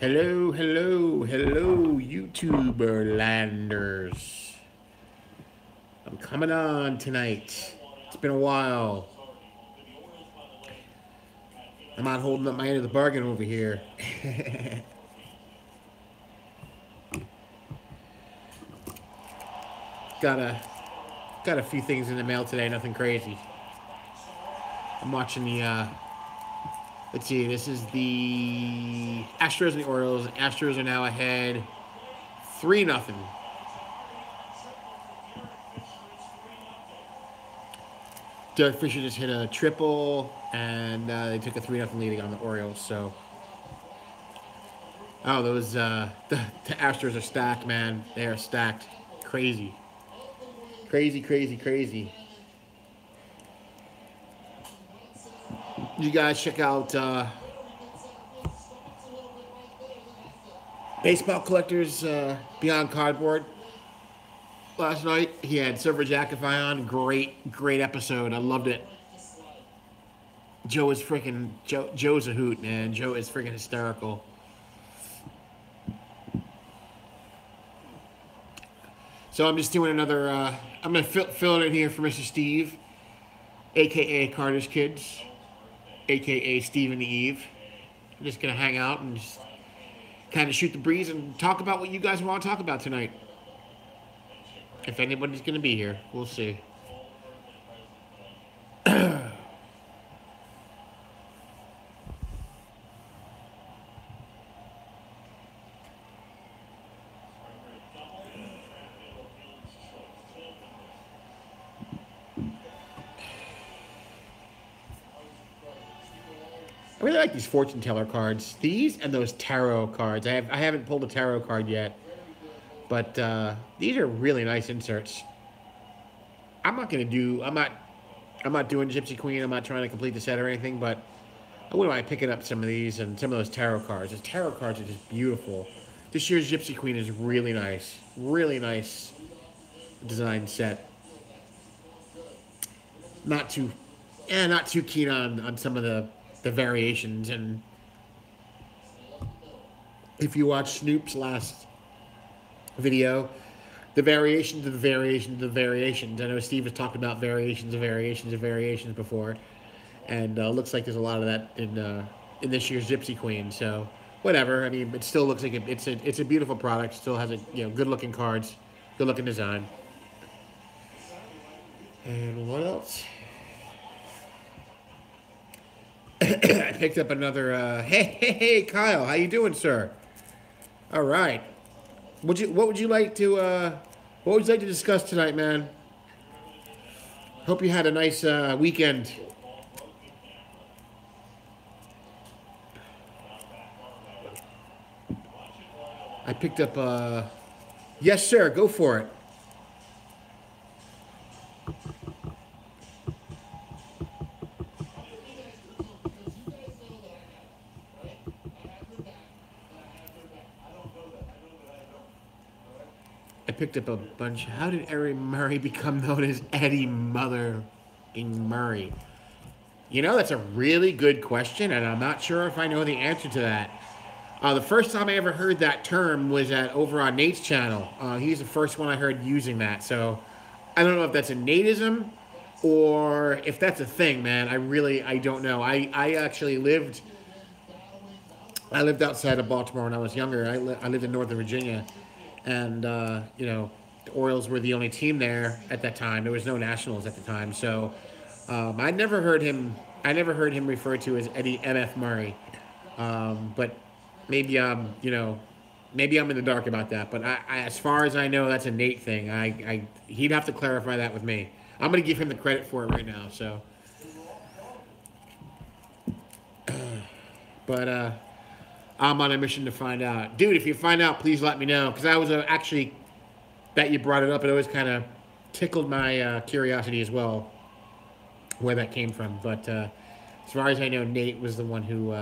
Hello, hello, hello, YouTuber landers. I'm coming on tonight. It's been a while. I'm not holding up my end of the bargain over here. got a got a few things in the mail today. Nothing crazy. I'm watching the. Let's see. This is the Astros and the Orioles. Astros are now ahead, 3-0. Derek Fisher just hit a triple, and they took a 3-0 lead on the Orioles. So, oh, those the Astros are stacked, man. They are stacked, crazy, crazy, crazy, crazy. You guys check out Baseball Collectors Beyond Cardboard. Last night he had Silver Jackify on. Great episode. I loved it. Joe is freaking Joe's a hoot, man. Joe is freaking hysterical. So I'm just doing another. I'm gonna fill it in here for Mr. Steve, aka Carter's Kids, aka Steve and Eve. I'm just gonna hang out and just kind of shoot the breeze and talk about what you guys want to talk about tonight. If anybody's gonna be here, we'll see. I really like these fortune teller cards. These and those tarot cards. I haven't pulled a tarot card yet, but these are really nice inserts. I'm not gonna do. I'm not doing Gypsy Queen. I'm not trying to complete the set or anything, but I wouldn't mind picking up some of these and some of those tarot cards. Those tarot cards are just beautiful. This year's Gypsy Queen is really nice. Really nice design set. Not too, not too keen on some of the variations. And if you watch Snoop's last video, the variations of the variations of the variations. I know Steve has talked about variations of variations of variations before, and looks like there's a lot of that in this year's Gypsy Queen. So whatever. I mean, it still looks like it's a beautiful product. Still has a good looking cards, good looking design. And what else? I picked up another. Hey, Kyle, how you doing, sir? All right. What would you like to discuss tonight, man? Hope you had a nice weekend. I picked up. Yes, sir. Go for it. I picked up a bunch. How did Eddie Murray become known as Eddie Mother Murray? You know, that's a really good question, and I'm not sure if I know the answer to that. The first time I ever heard that term was over on Nate's channel. He's the first one I heard using that. So I don't know if that's a Nateism or if that's a thing, man. I don't know. I actually lived outside of Baltimore when I was younger. I lived in Northern Virginia, and the Orioles were the only team there at that time. There was no Nationals at the time, so I never heard him referred to as Eddie M.F. Murray. But maybe maybe I'm in the dark about that. But as far as I know, that's a Nate thing. He'd have to clarify that with me. I'm gonna give him the credit for it right now. So, but I'm on a mission to find out, dude. If you find out, please let me know, because I was actually that you brought it up. It always kind of tickled my curiosity as well, where that came from. But as far as I know, Nate was the one who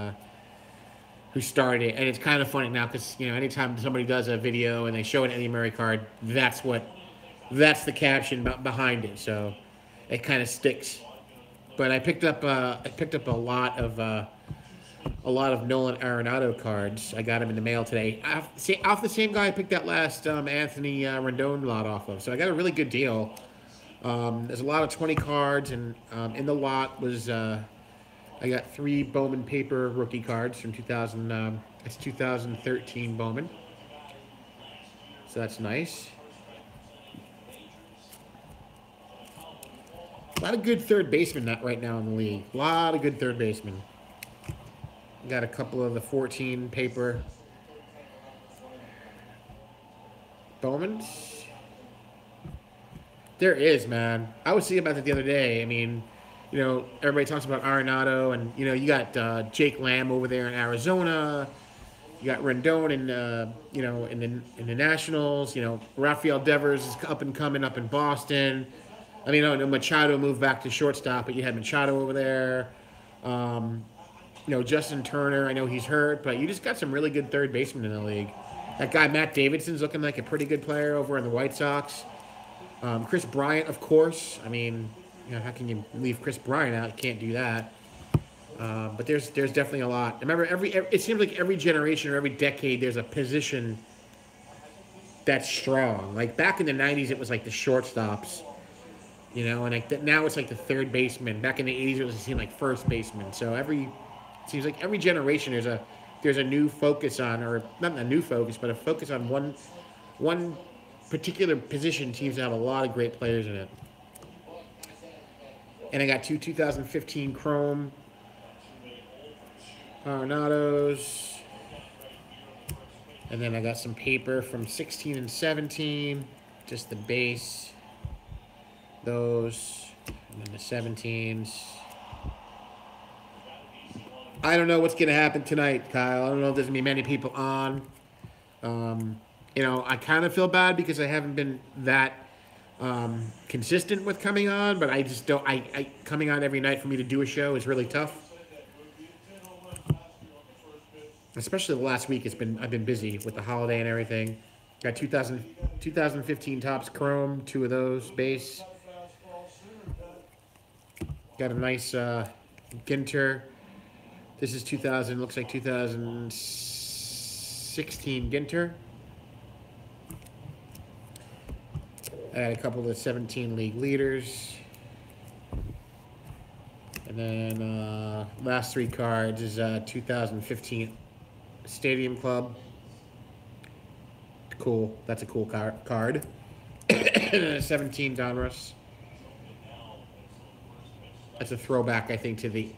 started it. And it's kind of funny now because anytime somebody does a video and they show an Eddie Murray card, that's the caption behind it. So it kind of sticks. But I picked up a lot of a lot of Nolan Arenado cards. I got him in the mail today. Off the same guy I picked that last Anthony Rendon lot off of. So I got a really good deal. There's a lot of 20 cards, and in the lot was I got 3 Bowman paper rookie cards from 2000. It's 2013 Bowman. So that's nice. A lot of good third basemen right now in the league. A lot of good third basemen. Got a couple of the 14 paper Bowmans. There is, man. I was thinking about that the other day. I mean, you know, everybody talks about Arenado, and you know, you got Jake Lamb over there in Arizona. You got Rendon in, you know, in the Nationals. You know, Rafael Devers is up and coming up in Boston. I mean, no, Machado moved back to shortstop, but you had Machado over there. You know, Justin Turner, I know he's hurt, but you just got some really good third basemen in the league. That guy, Matt Davidson's looking like a pretty good player over in the White Sox. Chris Bryant, of course. I mean, you know, how can you leave Chris Bryant out? You can't do that. But there's definitely a lot. Remember, it seems like every generation or every decade there's a position that's strong. Like back in the 90s, it was like the shortstops. You know, and like now it's like the third baseman. Back in the 80s, it seemed like first baseman. So it seems like every generation there's a new focus on, or not a new focus, but a focus on one particular position seems to have a lot of great players in it. And I got 2 2015 Chrome Arenados. And then I got some paper from 16 and 17, just the base. Those, and then the 17s. I don't know what's going to happen tonight, Kyle. I don't know if there's going to be many people on. You know, I kind of feel bad because I haven't been that consistent with coming on, but I just don't. Coming on every night for me to do a show is really tough. Especially the last week, I've been busy with the holiday and everything. Got 2015 Topps Chrome, 2 of those base. Got a nice Ginter. This is 2000, looks like 2016 Ginter. I had a couple of the 17 league leaders. And then last 3 cards is 2015 Stadium Club. Cool. That's a cool card. 17 Donruss. That's a throwback, I think, to the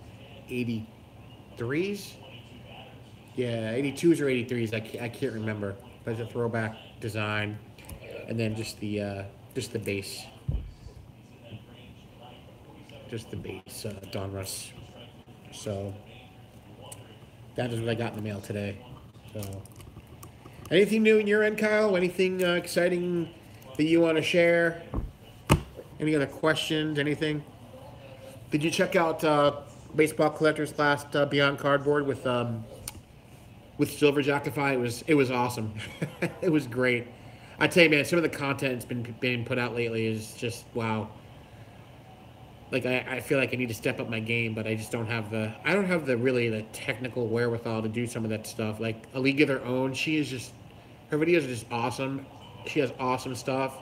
83s. Yeah, 82s or 83s. I can't remember. But it's a throwback design. And then just the base. Just the base Donruss. So that is what I got in the mail today. So anything new in your end, Kyle? Anything exciting that you want to share? Any other questions? Anything? Did you check out Baseball Collector's last Beyond Cardboard with Silver Jackify? It was awesome. It was great. I tell you, man, some of the content that's been being put out lately is just wow. Like I feel like I need to step up my game, but I just don't have the really the technical wherewithal to do some of that stuff. Like A League of Their Own, her videos are just awesome. She has awesome stuff.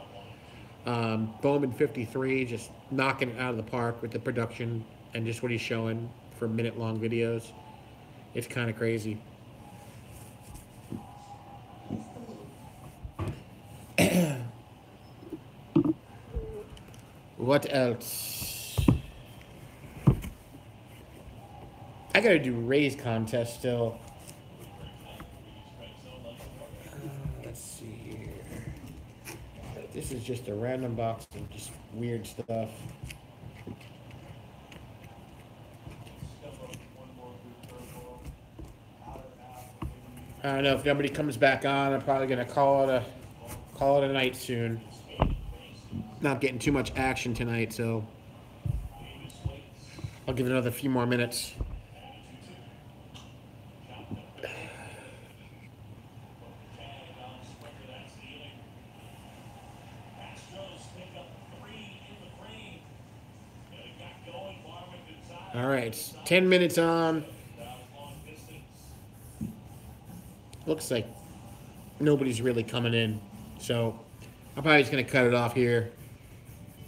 Bowman 53, just knocking it out of the park with the production and just what he's showing for minute-long videos. It's kind of crazy. What else? I gotta do Rays contest still. Let's see here. This is just a random box of just weird stuff. I don't know if nobody comes back on. I'm probably gonna call it a night soon. Not getting too much action tonight, so I'll give it another few more minutes. All right, it's 10 minutes on. looks like nobody's really coming in. So I'm probably just gonna cut it off here,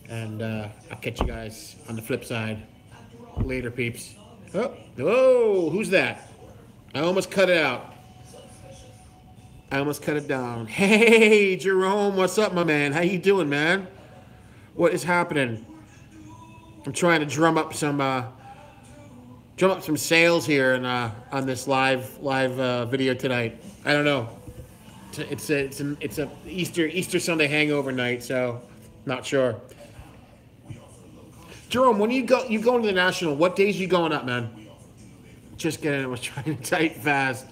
and I'll catch you guys on the flip side later, peeps. Oh, whoa, who's that? I almost cut it out. I almost cut it down. Hey, Jerome, what's up, my man? How you doing, man? What is happening? I'm trying to drum up some sales here and on this live video tonight. I don't know. It's a Easter Sunday hangover night, so not sure. Jerome, when you going to the National? What days you going up, man? Just kidding. I was trying to type fast.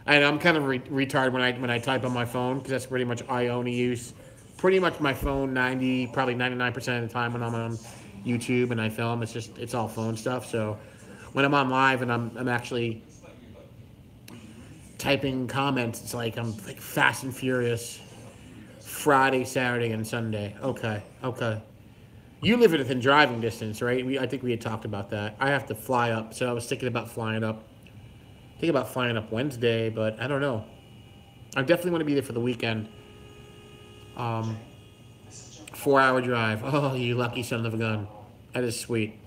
I'm kind of retarded when I type on my phone because that's pretty much I only use. Pretty much my phone 99% of the time when I'm on YouTube and I film, it's all phone stuff. So when I'm on live and I'm actually typing comments, it's like I'm like fast and furious. Friday, Saturday, and Sunday. Okay. You live within driving distance, right? I think we had talked about that. I have to fly up, so I was thinking about flying up. Wednesday, but I don't know. I definitely want to be there for the weekend. 4-hour drive. Oh, you lucky son of a gun. That is sweet.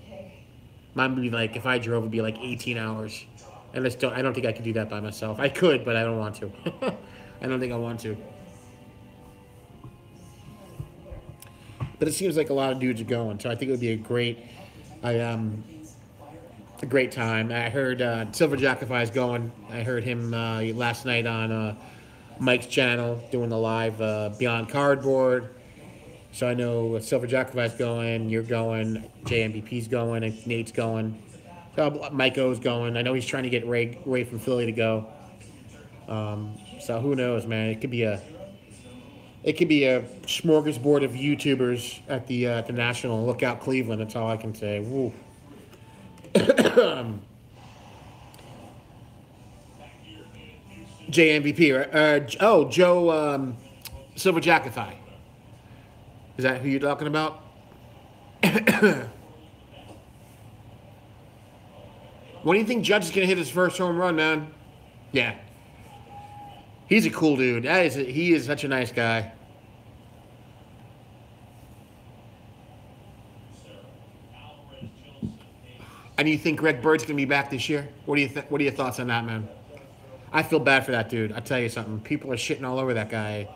Mine would be like, if I drove, it would be like 18 hours. And I don't think I could do that by myself. I could, but I don't want to. I don't think I want to. But it seems like a lot of dudes are going, so I think it would be a great time. I heard Silverjackify is going. I heard him last night on Mike's channel doing the live Beyond Cardboard. So I know Silverjackify is going, you're going, JMVP's going, and Nate's going. So Mike O's going. I know he's trying to get Ray from Philly to go. So who knows, man? It could be a smorgasbord of YouTubers at the National. Look out, Cleveland. That's all I can say. Woo. JMVP, right? Joe Silverjackify. Is that who you're talking about? When do you think Judge is going to hit his first home run, man? Yeah. He's a cool dude. He is such a nice guy. And you think Greg Bird's going to be back this year? What are your thoughts on that, man? I feel bad for that dude. I'll tell you something. People are shitting all over that guy.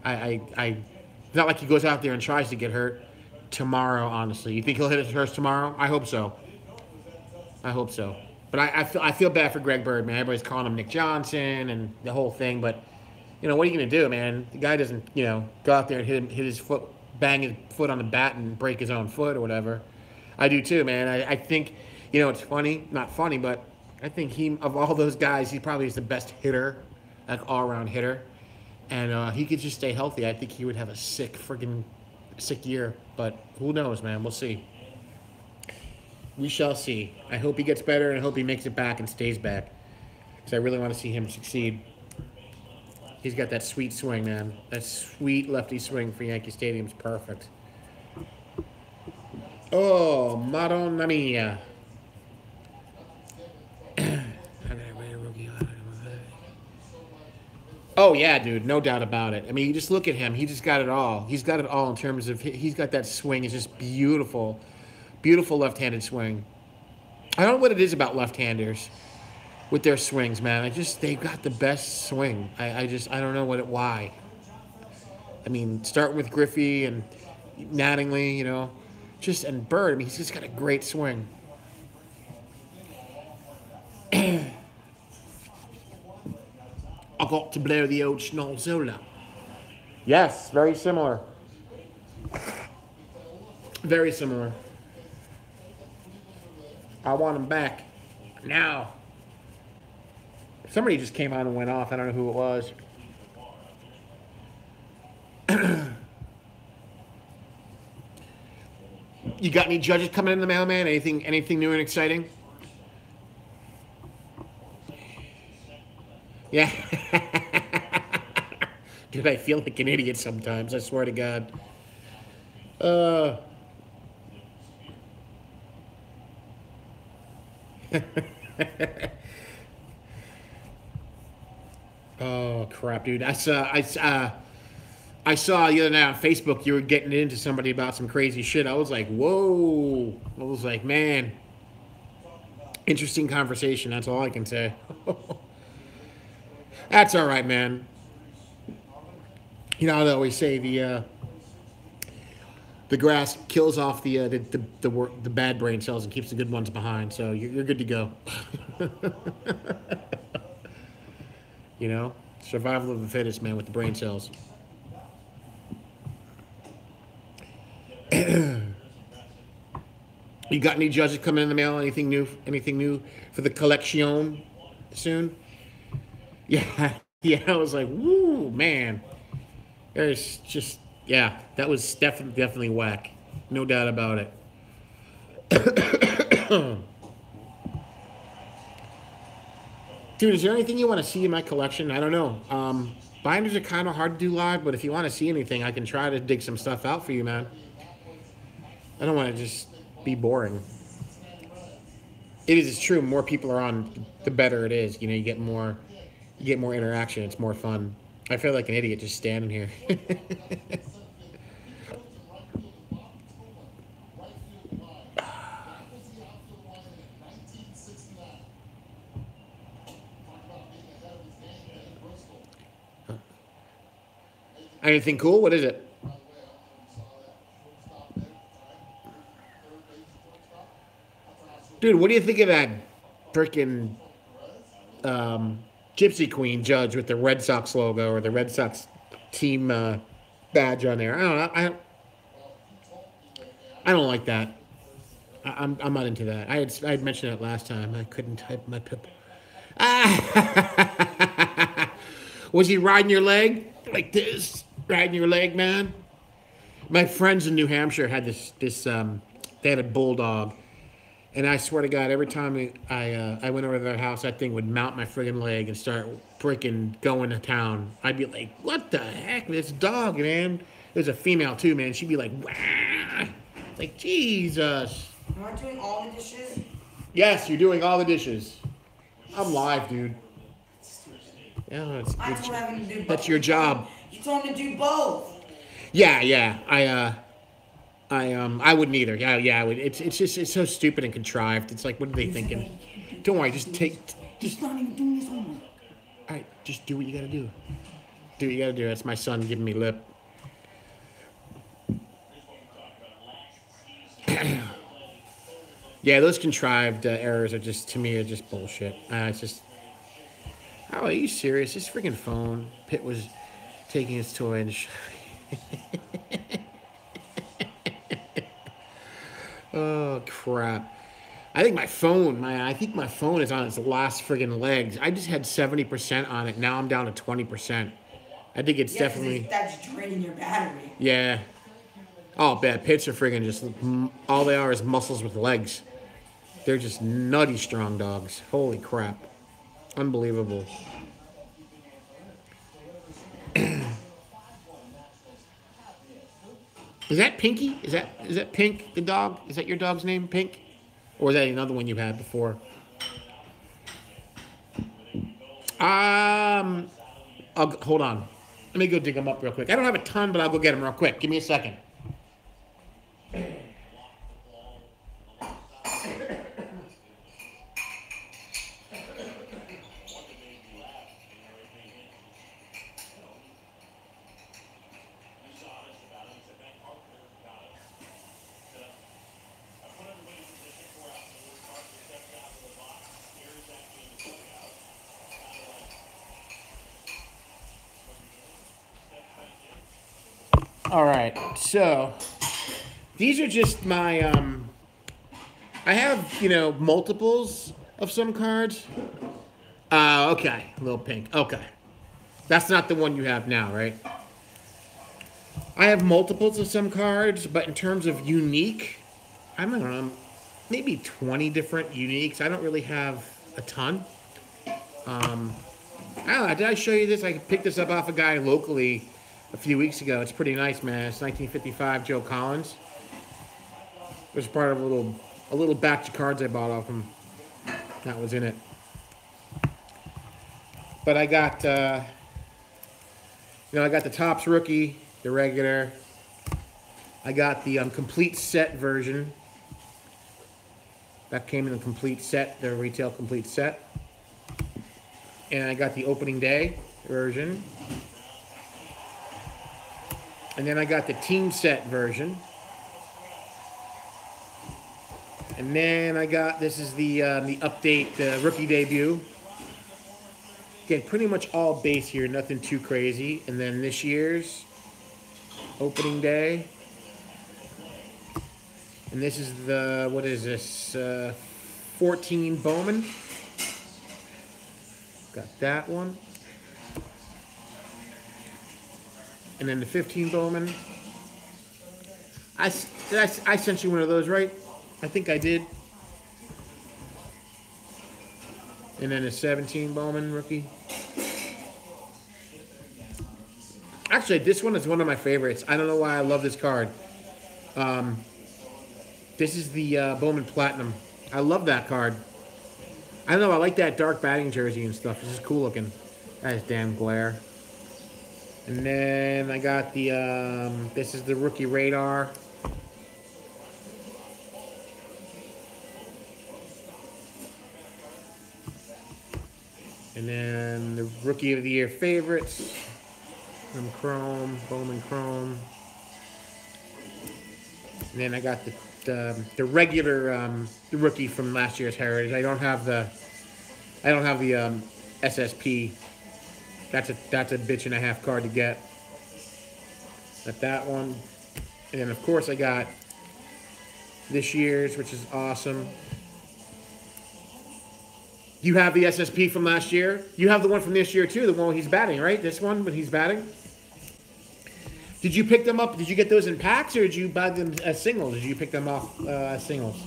It's not like he goes out there and tries to get hurt tomorrow, honestly. You think he'll hit his first tomorrow? I hope so. But I feel bad for Greg Bird, man. Everybody's calling him Nick Johnson and the whole thing. But, what are you going to do, man? The guy doesn't, go out there and hit his foot, bang his foot on the bat and break his own foot or whatever. I do too, man. I think, it's funny. Not funny, but I think of all those guys, he probably is the best hitter, like all-around hitter. And he could just stay healthy. I think he would have a sick year. But who knows, man? We'll see. We shall see. I hope he gets better, and I hope he makes it back and stays back. Because I really want to see him succeed. He's got that sweet swing, man. That sweet lefty swing for Yankee Stadium's perfect. Oh, Madonna mia. Oh, yeah, dude. No doubt about it. I mean, you just look at him. He just got it all. He's got it all in terms of... He's got that swing. It's just beautiful. Beautiful left-handed swing. I don't know what it is about left-handers with their swings, man. They've got the best swing. I don't know why. I mean, starting with Griffey and Mattingly, and Bird. I mean, he's just got a great swing. I got to blow the old Schnolzola. Yes, very similar. Very similar. I want him back. Now. Somebody just came on and went off. I don't know who it was. You got any judges coming in the mail, man? Anything new and exciting? Yeah. Dude, I feel like an idiot sometimes. I swear to God. Oh crap, dude! I saw the other night on Facebook you were getting into somebody about some crazy shit. I was like, whoa! I was like, man, interesting conversation. That's all I can say. That's all right, man. You know, I always say the grass kills off the bad brain cells and keeps the good ones behind. So you're good to go. You know, survival of the fittest, man, with the brain cells. You got any judges coming in the mail? Anything new? Anything new for the collection soon? Yeah, yeah. I was like, woo, man. There's just yeah. That was definitely whack. No doubt about it. Dude, is there anything you want to see in my collection? I don't know. Binders are kind of hard to do live, but if you want to see anything, I can try to dig some stuff out for you, man. I don't want to just be boring. It is, it's true. More people are on, the better it is. You know, you get more interaction. It's more fun. I feel like an idiot just standing here. Anything cool? What is it? Dude, what do you think of that freaking Gypsy Queen judge with the Red Sox logo or the Red Sox team badge on there? I don't know. I don't like that. I'm not into that. I had mentioned that last time. I couldn't type my pip. Ah! Was he riding your leg like this? Riding your leg, man. My friends in New Hampshire had this. They had a bulldog, and I swear to God, every time I went over to their house, that thing would mount my friggin' leg and start freaking going to town. I'd be like, "What the heck, this dog, man?" There's a female too, man. She'd be like, "Wah!" Like Jesus. Am I doing all the dishes? Yes, you're doing all the dishes. I'm live, dude. Yeah, I told him to do both. that's your job. You told him to do both. Yeah, yeah. I wouldn't either. Yeah, yeah. I would. It's so stupid and contrived. It's like, what are they thinking? Don't worry. He's not even doing his homework. All right. Just do what you gotta do. Do what you gotta do. That's my son giving me lip. Yeah, those contrived errors are just, to me, are just bullshit. It's just, oh, are you serious? This freaking phone. Pitt was taking his toy and oh crap. I think my phone is on its last friggin' legs. I just had 70% on it. Now I'm down to 20%. I think it's definitely. That's draining your battery. Yeah. Oh, bad. Pits are friggin' just, all they are is muscles with legs. They're just nutty strong dogs. Holy crap. Unbelievable. Is that Pinky? Is that Pink, the dog? Is that your dog's name, Pink? Or is that another one you had before? Hold on. Let me go dig them up real quick. I don't have a ton, but I'll go get them real quick. Give me a second. All right, so these are just my. I have multiples of some cards. Okay, little pink. Okay, that's not the one you have now, right? I have multiples of some cards, but in terms of unique, I don't know, maybe 20 different uniques. I don't really have a ton. I don't know. Did I show you this? I picked this up off a guy locally a few weeks ago. It's pretty nice, man. It's 1955 Joe Collins. It was part of a little batch of cards I bought off him. That was in it. But I got, I got the Topps rookie, the regular. I got the complete set version. That came in the complete set, the retail complete set. And I got the opening day version. And then I got the team set version. And then I got, this is the update, the rookie debut. Again, pretty much all base here, nothing too crazy. And then this year's opening day. And this is the, what is this, 14 Bowman. Got that one. And then the 15 Bowman. I sent you one of those, right? I think I did. And then a 17 Bowman rookie. Actually, this one is one of my favorites. I don't know why I love this card. This is the Bowman Platinum. I love that card. I don't know. I like that dark batting jersey and stuff. This is cool looking. That is damn glare. And then I got the, this is the rookie radar. And then the rookie of the year favorites. From Chrome, Bowman Chrome. And then I got the regular the rookie from last year's Heritage. I don't have the SSP. That's a bitch and a half card to get. Got that one. And then of course I got this year's, which is awesome. You have the SSP from last year. You have the one from this year too, the one where he's batting, right? This one when he's batting. Did you pick them up? Did you get those in packs or did you buy them as singles? Did you pick them off as singles?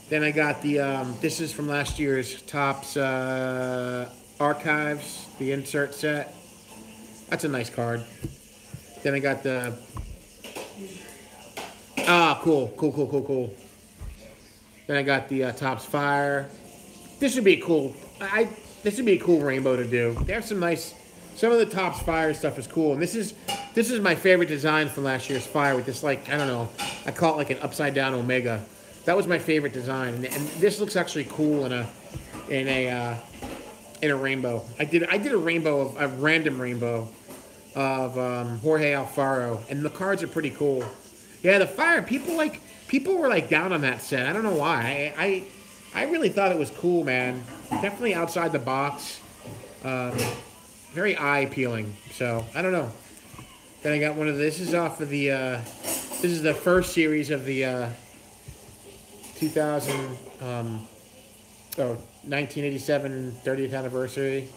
Then I got the, this is from last year's Topps Archives, the insert set. That's a nice card. Then I got the, cool. Then I got the Topps Fire. This would be cool. This would be a cool rainbow to do. They have some nice, some of the Topps Fire stuff is cool. And this is my favorite design from last year's Fire with this, like, I don't know, I call it like an upside down Omega. That was my favorite design, and this looks actually cool in a rainbow. I did a rainbow a random rainbow of Jorge Alfaro, and the cards are pretty cool. Yeah, the Fire, people were like down on that set. I don't know why. I really thought it was cool, man. Definitely outside the box. Very eye appealing. So I don't know. Then I got one of this is off of the. This is the first series of the 1987 30th anniversary.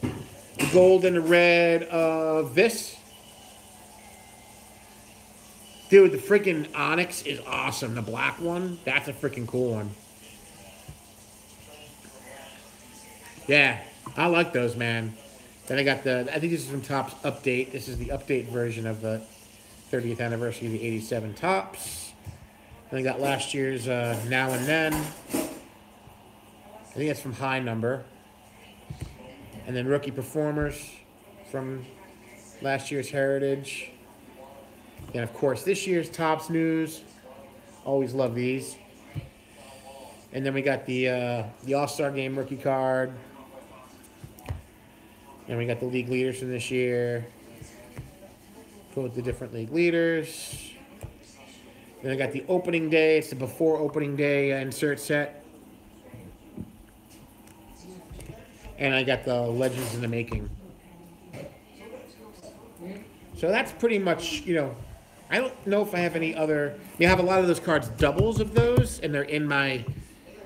The gold and the red of this. Dude, the freaking Onyx is awesome. The black one, that's a freaking cool one. Yeah, I like those, man. Then I got I think this is from Topps Update. This is the update version of the 30th anniversary of the 87 Topps. Then I got last year's Now and Then. I think that's from High Number. And then Rookie Performers from last year's Heritage. And of course, this year's Topps News. Always love these. And then we got the All-Star Game rookie card. And we got the league leaders from this year. Go with the different league leaders. Then I got the opening day. It's the before opening day insert set. And I got the Legends in the Making. So that's pretty much, I don't know if I have any other. I have a lot of those cards, doubles of those, and they're in my,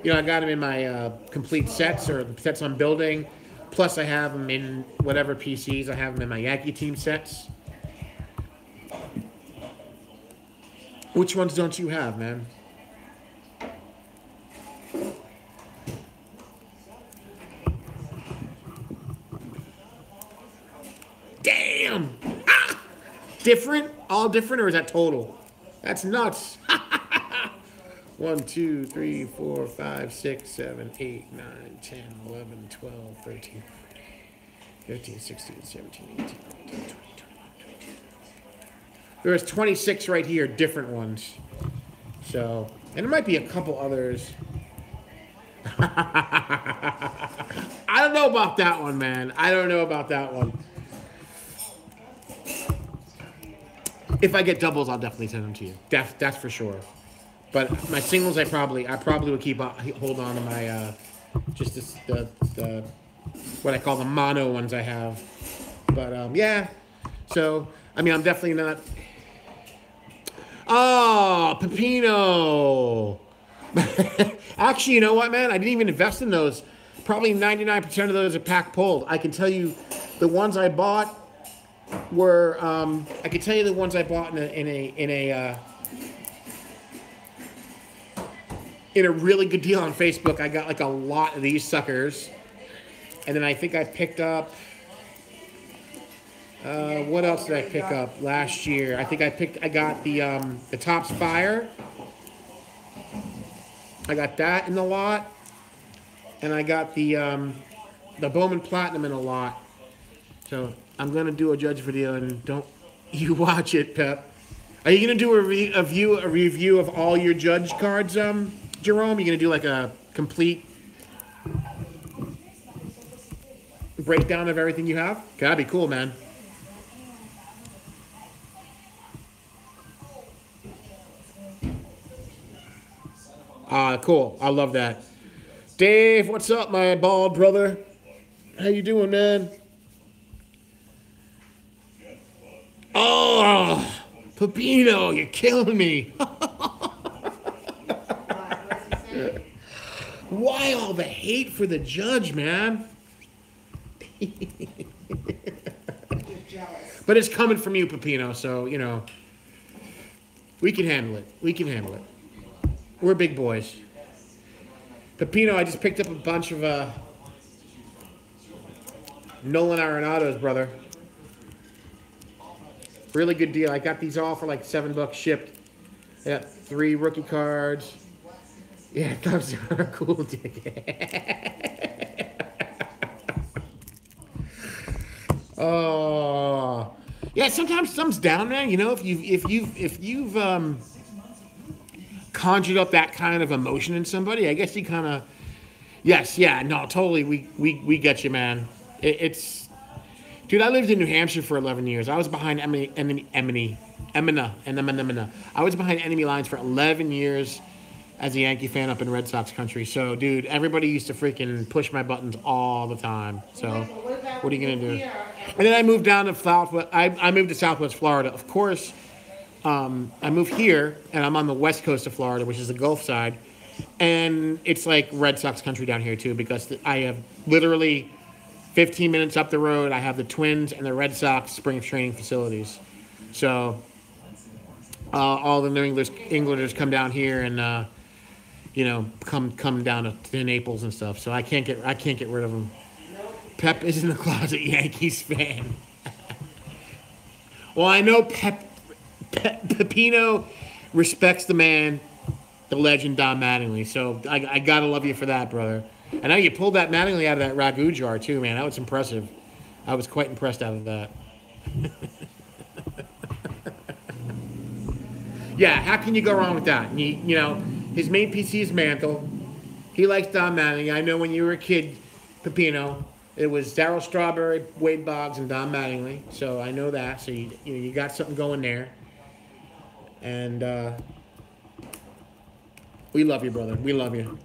I got them in my complete sets or sets I'm building. Plus, I have them in whatever PCs. I have them in my Yankee team sets. Which ones don't you have, man? Damn! Ah! Different? All different, or is that total? That's nuts. 1, 2, 3, 4, 5, 6, 7, 8, 9, 10, 11, 12, 13, 15, 16, 17, 18, 19, 20, 21. There's 26 right here, different ones. So, and there might be a couple others. I don't know about that one, man. I don't know about that one. If I get doubles, I'll definitely send them to you. That's for sure. But my singles, I probably would hold on to my just the what I call the mono ones I have. But yeah. So I mean, I'm definitely not. Oh, Pepino. Actually, you know what, man? I didn't even invest in those. Probably 99% of those are pack pulled. I can tell you, the ones I bought were. I can tell you the ones I bought in a really good deal on Facebook. I got like a lot of these suckers, and then I think I picked up. What else did I pick up last year? I think I got the Topps Fire. I got that in the lot, and I got the Bowman Platinum in a lot. So I'm gonna do a judge video, and don't you watch it, Pep. Are you gonna do a review of all your judge cards, Jerome? You gonna do like a complete breakdown of everything you have? That'd be cool, man. Cool. I love that. Dave, what's up, my bald brother? How you doing, man? Oh, Pepino, you're killing me. Why all the hate for the judge, man? But it's coming from you, Pepino, so, you know, we can handle it. We can handle it. We're big boys. Pepino, I just picked up a bunch of Nolan Arenado's, brother. Really good deal. I got these all for like $7 shipped. I got 3 rookie cards. Yeah, those are cool, dude. Oh, yeah. Sometimes thumbs down, man. You know, if you've conjured up that kind of emotion in somebody, I guess you kind of. Yes, yeah, no, totally. We get you, man. It's, dude. I lived in New Hampshire for 11 years. I was behind Emina. I was behind enemy lines for 11 years as a Yankee fan up in Red Sox country. So, dude, everybody used to freaking push my buttons all the time. So, what are you gonna do? And then I moved down to Southwest. I moved to Southwest Florida. Of course, I moved here, and I'm on the west coast of Florida, which is the Gulf side. And it's like Red Sox country down here, too, because I have literally 15 minutes up the road, I have the Twins and the Red Sox spring training facilities. So all the New Englanders come down here and, you know, come down to Naples and stuff. So I can't get rid of them. Pep isn't a closet Yankees fan. Well, I know Pepino respects the man, the legend Don Mattingly. So I gotta love you for that, brother. I know you pulled that Mattingly out of that ragu jar too, man. That was impressive. I was quite impressed out of that. Yeah, how can you go wrong with that? You know, his main PC is Mantle. He likes Don Mattingly. I know when you were a kid, Pepino, it was Darryl Strawberry, Wade Boggs, and Don Mattingly. So I know that. So you got something going there. And we love you, brother. We love you.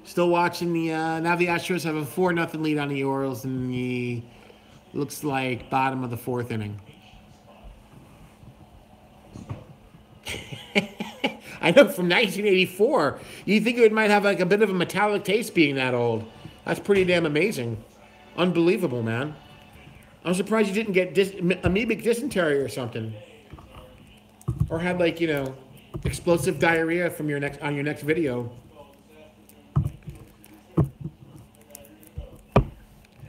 Still watching the now the Astros have a 4-0 lead on the Orioles in the looks like bottom of the 4th inning. I know, from 1984. You think it might have like a bit of a metallic taste being that old. That's pretty damn amazing. Unbelievable, man. I'm surprised you didn't get amoebic dysentery or something. Or had, like, you know, explosive diarrhea from your next video.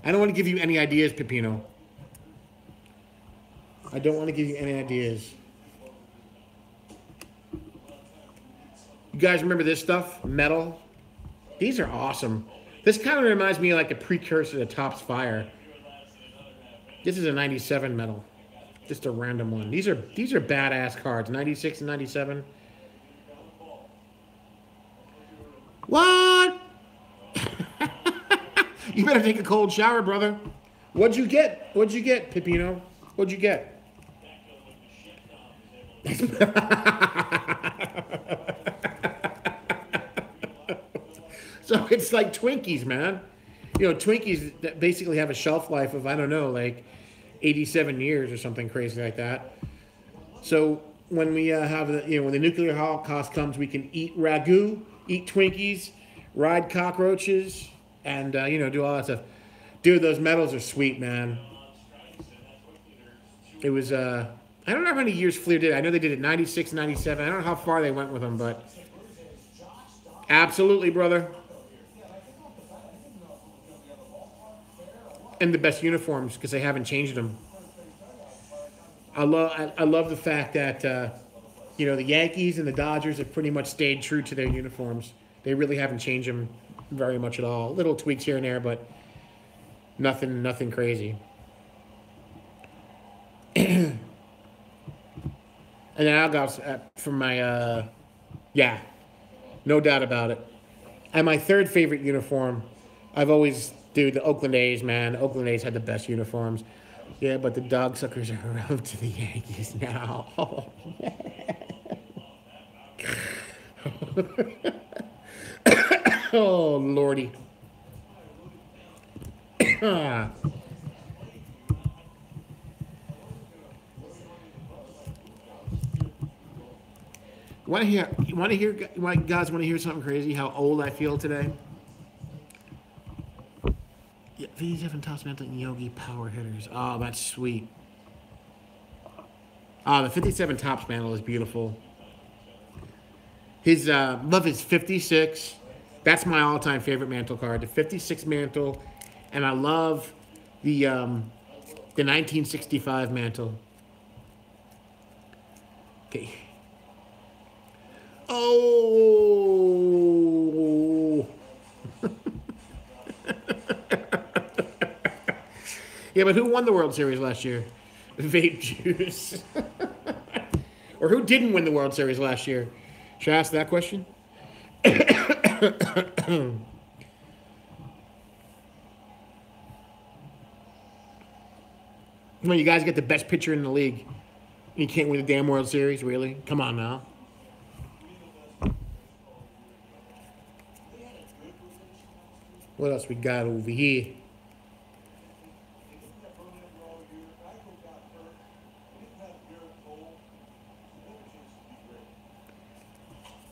I don't want to give you any ideas, Pepino. I don't want to give you any ideas. You guys remember this stuff? Metal. These are awesome. This kind of reminds me of like a precursor to Topps Fire. This is a 97 metal. Just a random one. These are badass cards. 96 and 97. What? You better take a cold shower, brother. What'd you get? What'd you get, Pipino? What'd you get? So it's like Twinkies, man. You know, Twinkies that basically have a shelf life of, I don't know, like 87 years or something crazy like that. So when we have the, when the nuclear holocaust comes, we can eat ragu, eat Twinkies, ride cockroaches, and, do all that stuff. Dude, those medals are sweet, man. It was, I don't know how many years Fleer did. I know they did it 96, 97. I don't know how far they went with them, but absolutely, brother. And the best uniforms because they haven't changed them. I love the fact that the Yankees and the Dodgers have pretty much stayed true to their uniforms. They really haven't changed them very much at all. Little tweaks here and there, but nothing crazy. And then I'll go for my no doubt about it. And my third favorite uniform, I've always. Dude, the Oakland A's, man. Oakland A's had the best uniforms. Yeah, but the dog suckers are around to the Yankees now. Oh, oh Lordy. You want to hear, guys, want to hear something crazy? How old I feel today? Yeah, 57 Topps Mantle and Yogi power hitters. Oh, that's sweet. Oh, the 57 Topps Mantle is beautiful. His love is 56. That's my all-time favorite mantle card. The 56 mantle, and I love the 1965 mantle. Okay. Oh. Yeah, but who won the World Series last year? Vape Juice. Or who didn't win the World Series last year? Should I ask that question? Well, you guys get the best pitcher in the league. You can't win the damn World Series, really? Come on now. What else we got over here?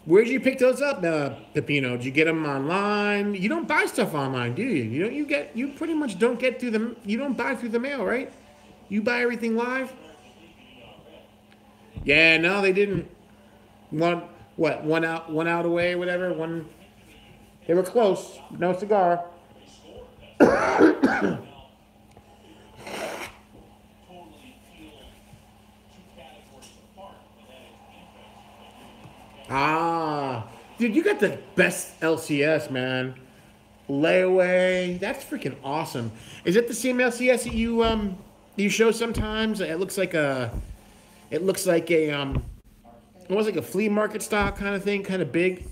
Where'd you pick those up, Pepino? Did you get them online? You don't buy stuff online, do you? You pretty much don't get through the. You don't buy through the mail, right? You buy everything live. Yeah, no, they didn't. One out away, whatever. One. They were close. No cigar. Dude, you got the best LCS, man. Layaway. That's freaking awesome. Is it the same LCS that you show sometimes? It looks like a almost like a flea market style kind of thing, kind of big.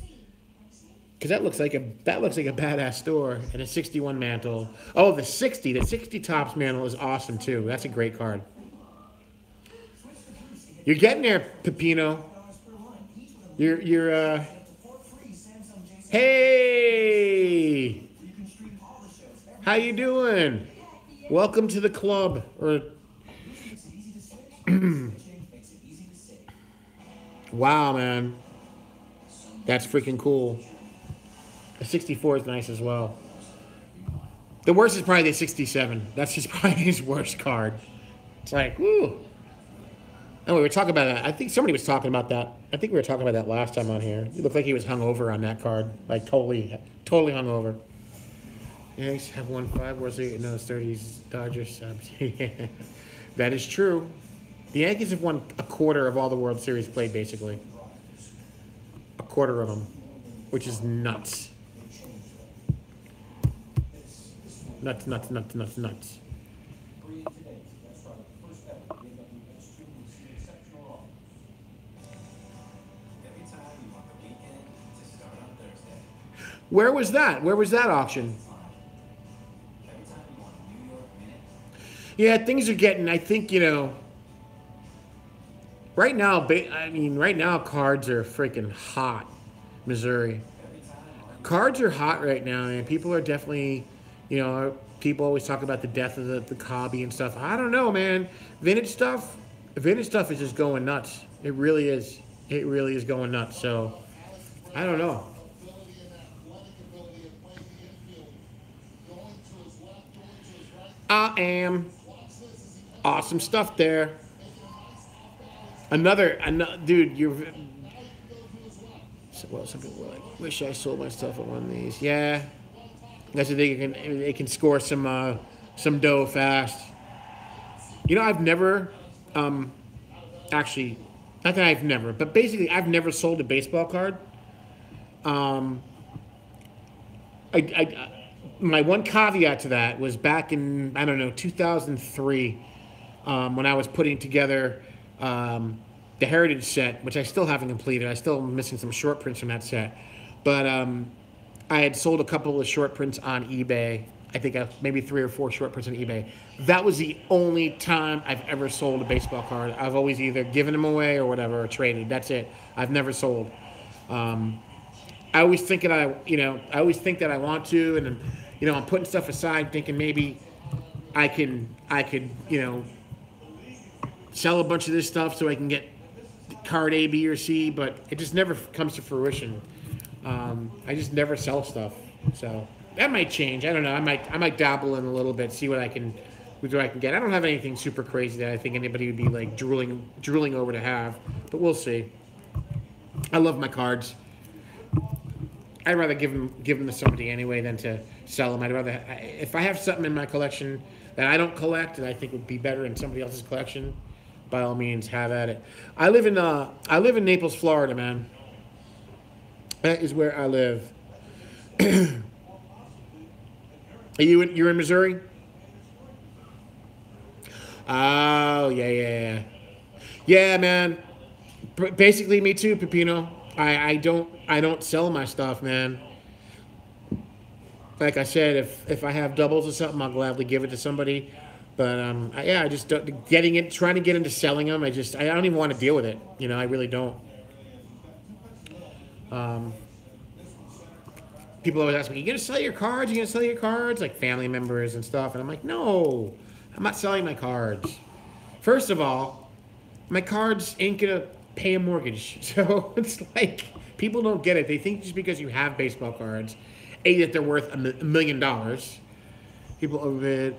Cause that looks like a badass store. And a 61 mantle. Oh, the 60 Topps mantle is awesome too. That's a great card. You're getting there, Pepino. You're Hey! How you doing? Welcome to the club. Wow, man. That's freaking cool. The 64 is nice as well. The worst is probably the 67. That's just probably his worst card. It's like, woo. Oh, we were talking about that. I think somebody was talking about that. I think we were talking about that last time on here. It looked like he was hungover on that card. Like, totally hungover. Yankees have won 5 World Series. No, it's 30s Dodgers subs. That is true. The Yankees have won a quarter of all the World Series played, basically. A quarter of them, which is nuts. Nuts, nuts, nuts, nuts, nuts. Where was that? Where was that auction? Yeah, things are getting. I think right now. I mean, right now cards are freaking hot, Missouri. Cards are hot right now, and people are definitely, people always talk about the death of the hobby and stuff. I don't know, man. Vintage stuff, vintage stuff is just going nuts. It really is. It really is going nuts. So, I don't know. I am awesome stuff there. Another dude. Well, some people were like, wish I sold my stuff at one of these. Yeah, that's what they can score some dough fast. I've never, actually, not that I've never, but basically I've never sold a baseball card. Um, I my one caveat to that was back in, I don't know, 2003, when I was putting together the Heritage set, which I still haven't completed. I still am missing some short prints from that set. But I had sold a couple of short prints on eBay. I think maybe 3 or 4 short prints on eBay. That was the only time I've ever sold a baseball card. I've always either given them away or whatever, or traded. That's it. I've never sold. I always think that I always think that I want to, and I'm putting stuff aside, thinking maybe I could, sell a bunch of this stuff so I can get card A, B, or C, but it just never comes to fruition. I just never sell stuff, so that might change. I don't know. I might dabble in a little bit, see what I can get. I don't have anything super crazy that I think anybody would be like drooling over to have, but we'll see. I love my cards. I'd rather give them to somebody anyway than to sell them. I'd rather, if I have something in my collection that I don't collect and I think would be better in somebody else's collection, by all means, have at it. I live in Naples, Florida, man. That is where I live. You're in Missouri? Oh, yeah. Yeah, man. Basically, me too, Pepino. I don't sell my stuff, man. Like I said, if I have doubles or something, I'll gladly give it to somebody. But I just trying to get into selling them. I don't even want to deal with it. I really don't. People always ask me, "You gonna sell your cards? You gonna sell your cards?" Like family members and stuff, and I'm like, "No, I'm not selling my cards. First of all, my cards ain't gonna pay a mortgage." So it's like people don't get it. They think just because you have baseball cards, that they're worth $1 million. People overbid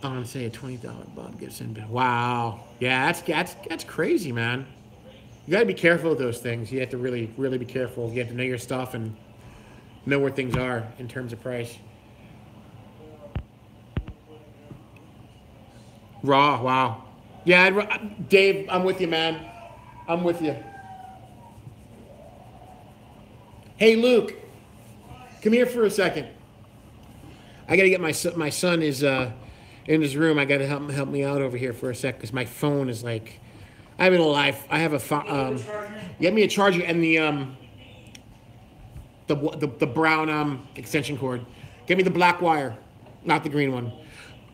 on say a $20 Bob Gibson. Wow, yeah, that's crazy, man. You gotta be careful with those things. You have to really be careful. You have to know your stuff and know where things are in terms of price. Raw, wow. Yeah, Dave, I'm with you, man. I'm with you. Hey, Luke, come here for a second. I gotta get my son is in his room. I gotta help me out over here for a sec because my phone is like, I have a get me a charger and the brown extension cord. Get me the black wire, not the green one.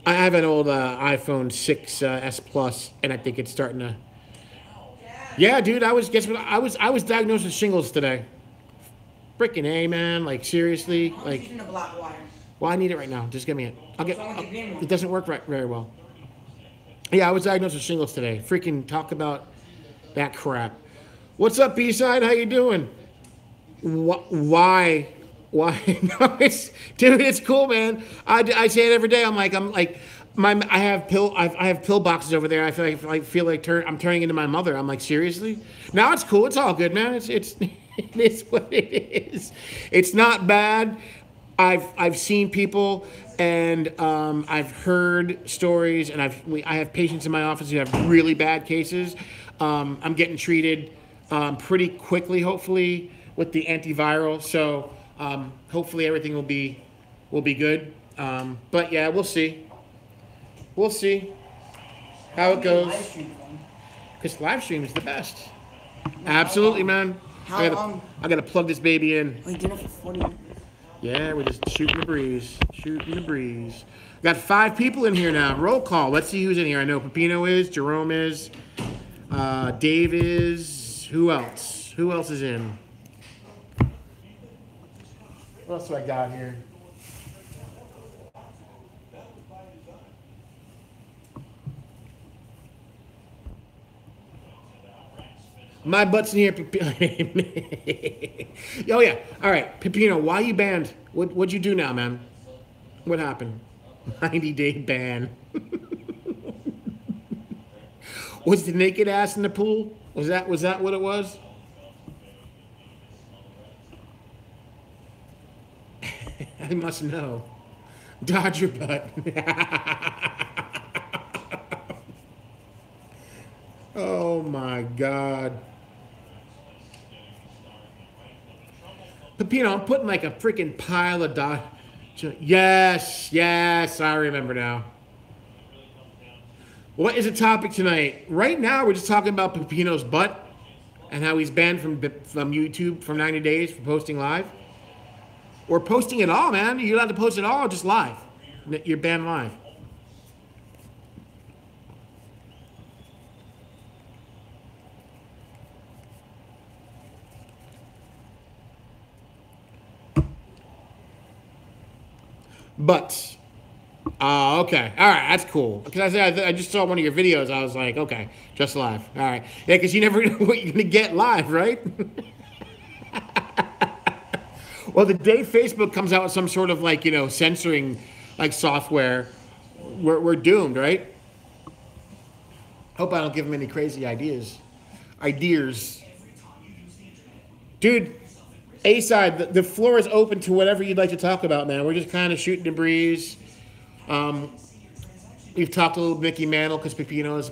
I have an old iPhone 6s Plus, and I think it's starting to. Yeah, dude, I was diagnosed with shingles today. Freaking A, man! Like seriously, like. Using the black wire. Well, I need it right now. Just give me it. It doesn't work very well. Yeah, I was diagnosed with shingles today. Freaking talk about that crap. What's up, B-side? How you doing? Why? No, it's cool, man. I say it every day. I have pill boxes over there. I feel like I'm turning into my mother. I'm like, seriously? No, it's cool. It's all good, man. It's what it is. It's not bad. I've seen people and I've heard stories, and I have patients in my office who have really bad cases. I'm getting treated pretty quickly, hopefully. with the antiviral. So hopefully everything will be good. But yeah, we'll see. We'll see how it goes. Live stream fun. Because live stream is the best. Absolutely, man. How long? I gotta plug this baby in. We did it for 40 minutes. Yeah, we're just shooting the breeze. Shooting the breeze. Got 5 people in here now. Roll call. Let's see who's in here. I know Pepino is, Jerome is, Dave is. Who else? Who else is in? What else do I got here? My butt's in here. Oh, yeah. All right. Pepino, why you banned? What'd you do now, man? What happened? 90-day ban. Was the naked ass in the pool? Was that what it was? I must know. Dodger butt. Oh my God. Pepino, I'm putting like a freaking pile of dot. Yes, I remember now. What is the topic tonight? Right now, we're just talking about Pepino's butt and how he's banned from YouTube for 90 days for posting live. Or posting it all, man. You're allowed to post it all, just live. You're banned live. But, okay. All right, that's cool. Because I just saw one of your videos. I was like, okay, just live. All right. Yeah, because you never know what you're going to get live, right? Well, the day Facebook comes out with some sort of like, censoring like software, we're doomed, right? Hope I don't give them any crazy ideas. Dude, A-side, the floor is open to whatever you'd like to talk about, man. We're just kind of shooting the breeze. We've talked a little Mickey Mantle because Pepino's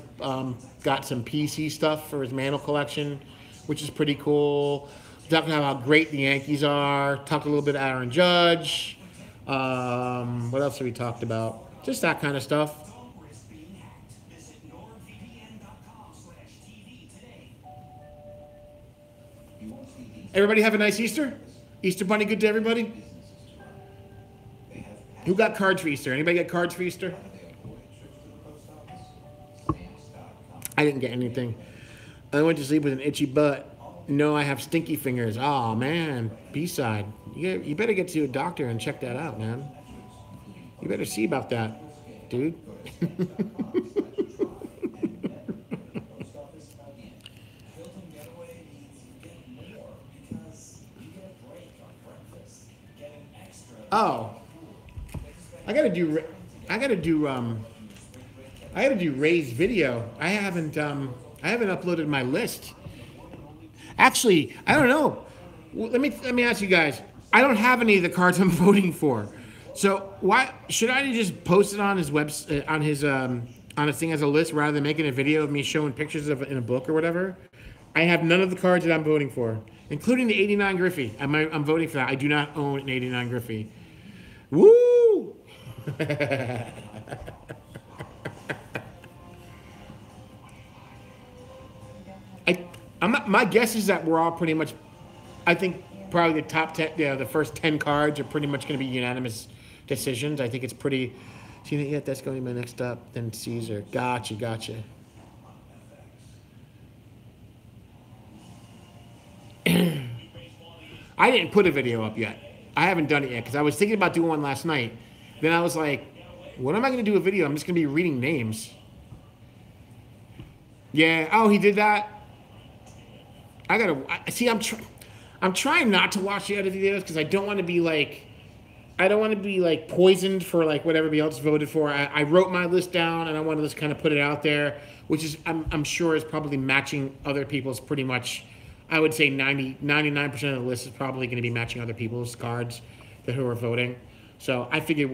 got some PC stuff for his Mantle collection, which is pretty cool. Talked about how great the Yankees are. Talked a little bit of Aaron Judge. What else have we talked about? Just that kind of stuff. Everybody have a nice Easter? Easter bunny good to everybody? Who got cards for Easter? Anybody get cards for Easter? I didn't get anything. I went to sleep with an itchy butt. No, I have stinky fingers. Oh man, B-side. You better get to a doctor and check that out, man. You better see about that, dude. Oh, I gotta do Ray's video. I haven't uploaded my list. Actually, I don't know. Let me ask you guys. I don't have any of the cards I'm voting for. So why should I just post it on his on his thing as a list rather than making a video of me showing pictures of it in a book or whatever? I have none of the cards that I'm voting for, including the 89 Griffey. I'm voting for that. I do not own an 89 Griffey. Woo! My guess is that we're all pretty much. I think probably the top 10, the first 10 cards are pretty much going to be unanimous decisions. I think it's pretty. See, yeah, that's going to be my next up. Then Caesar. Gotcha. I didn't put a video up yet. I haven't done it yet because I was thinking about doing one last night. Then I was like, what am I going to do a video? I'm just going to be reading names. Yeah. Oh, he did that. I'm trying not to watch the other videos because I don't want to be like poisoned for like what everybody else voted for. I wrote my list down and I want to just kind of put it out there, which is I'm sure is probably matching other people's pretty much. I would say 99% of the list is probably going to be matching other people's cards who are voting. So I figured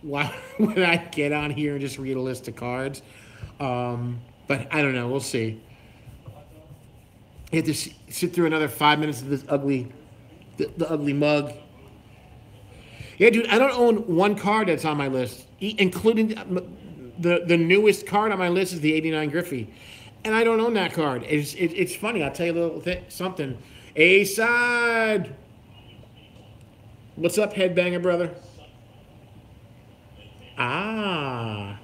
why would I get on here and just read a list of cards? But I don't know. We'll see. You have to sit through another 5 minutes of this ugly The ugly mug. Yeah, dude, I don't own one card that's on my list, including the newest card on my list is the '89 Griffey, and I don't own that card. It's funny. I'll tell you a little something. A side. What's up, headbanger brother? Ah.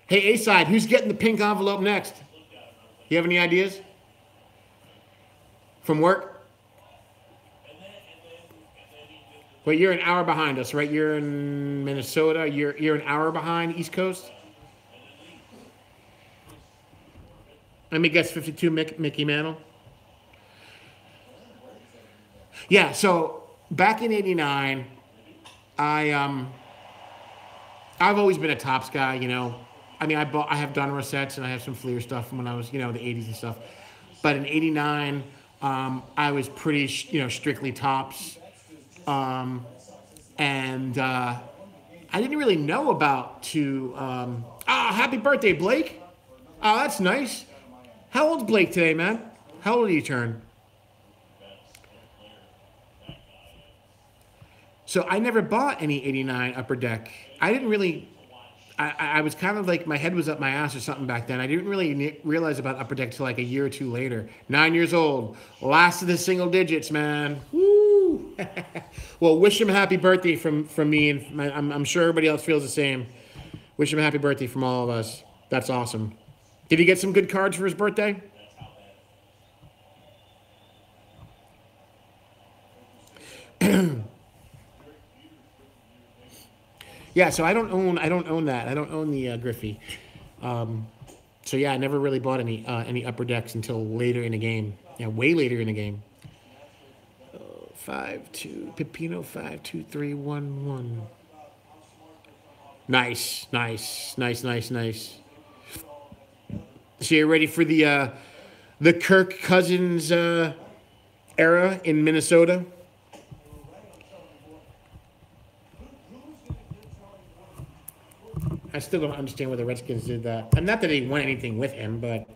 Hey, A side, who's getting the pink envelope next? You have any ideas? From work? Wait, you're an hour behind us, right? You're in Minnesota. You're an hour behind East Coast. Let me guess, 52 Mickey Mantle. Yeah. So back in '89, I I've always been a Topps guy. You know, I mean, I have Donruss sets and I have some Fleer stuff from when I was the '80s and stuff. But in '89, I was pretty strictly Topps. And I didn't really know about happy birthday, Blake. Oh, that's nice. How old's Blake today, man? How old do you turn? So I never bought any '89 Upper Deck. I didn't really. I was kind of like my head was up my ass or something back then. I didn't really realize about Upper Deck till like a year or two later. 9 years old, last of the single digits, man. Woo! Well, wish him a happy birthday from me, and I'm sure everybody else feels the same. Wish him a happy birthday from all of us. That's awesome. Did he get some good cards for his birthday? Yeah, so I don't own that. I don't own the Griffey. So yeah, I never really bought any Upper Decks until later in the game. Yeah, way later in the game. 5-2 Pepino 5-2-3-1-1. Nice. So you're ready for the Kirk Cousins era in Minnesota? I still don't understand why the Redskins did that. And not that they won anything with him, but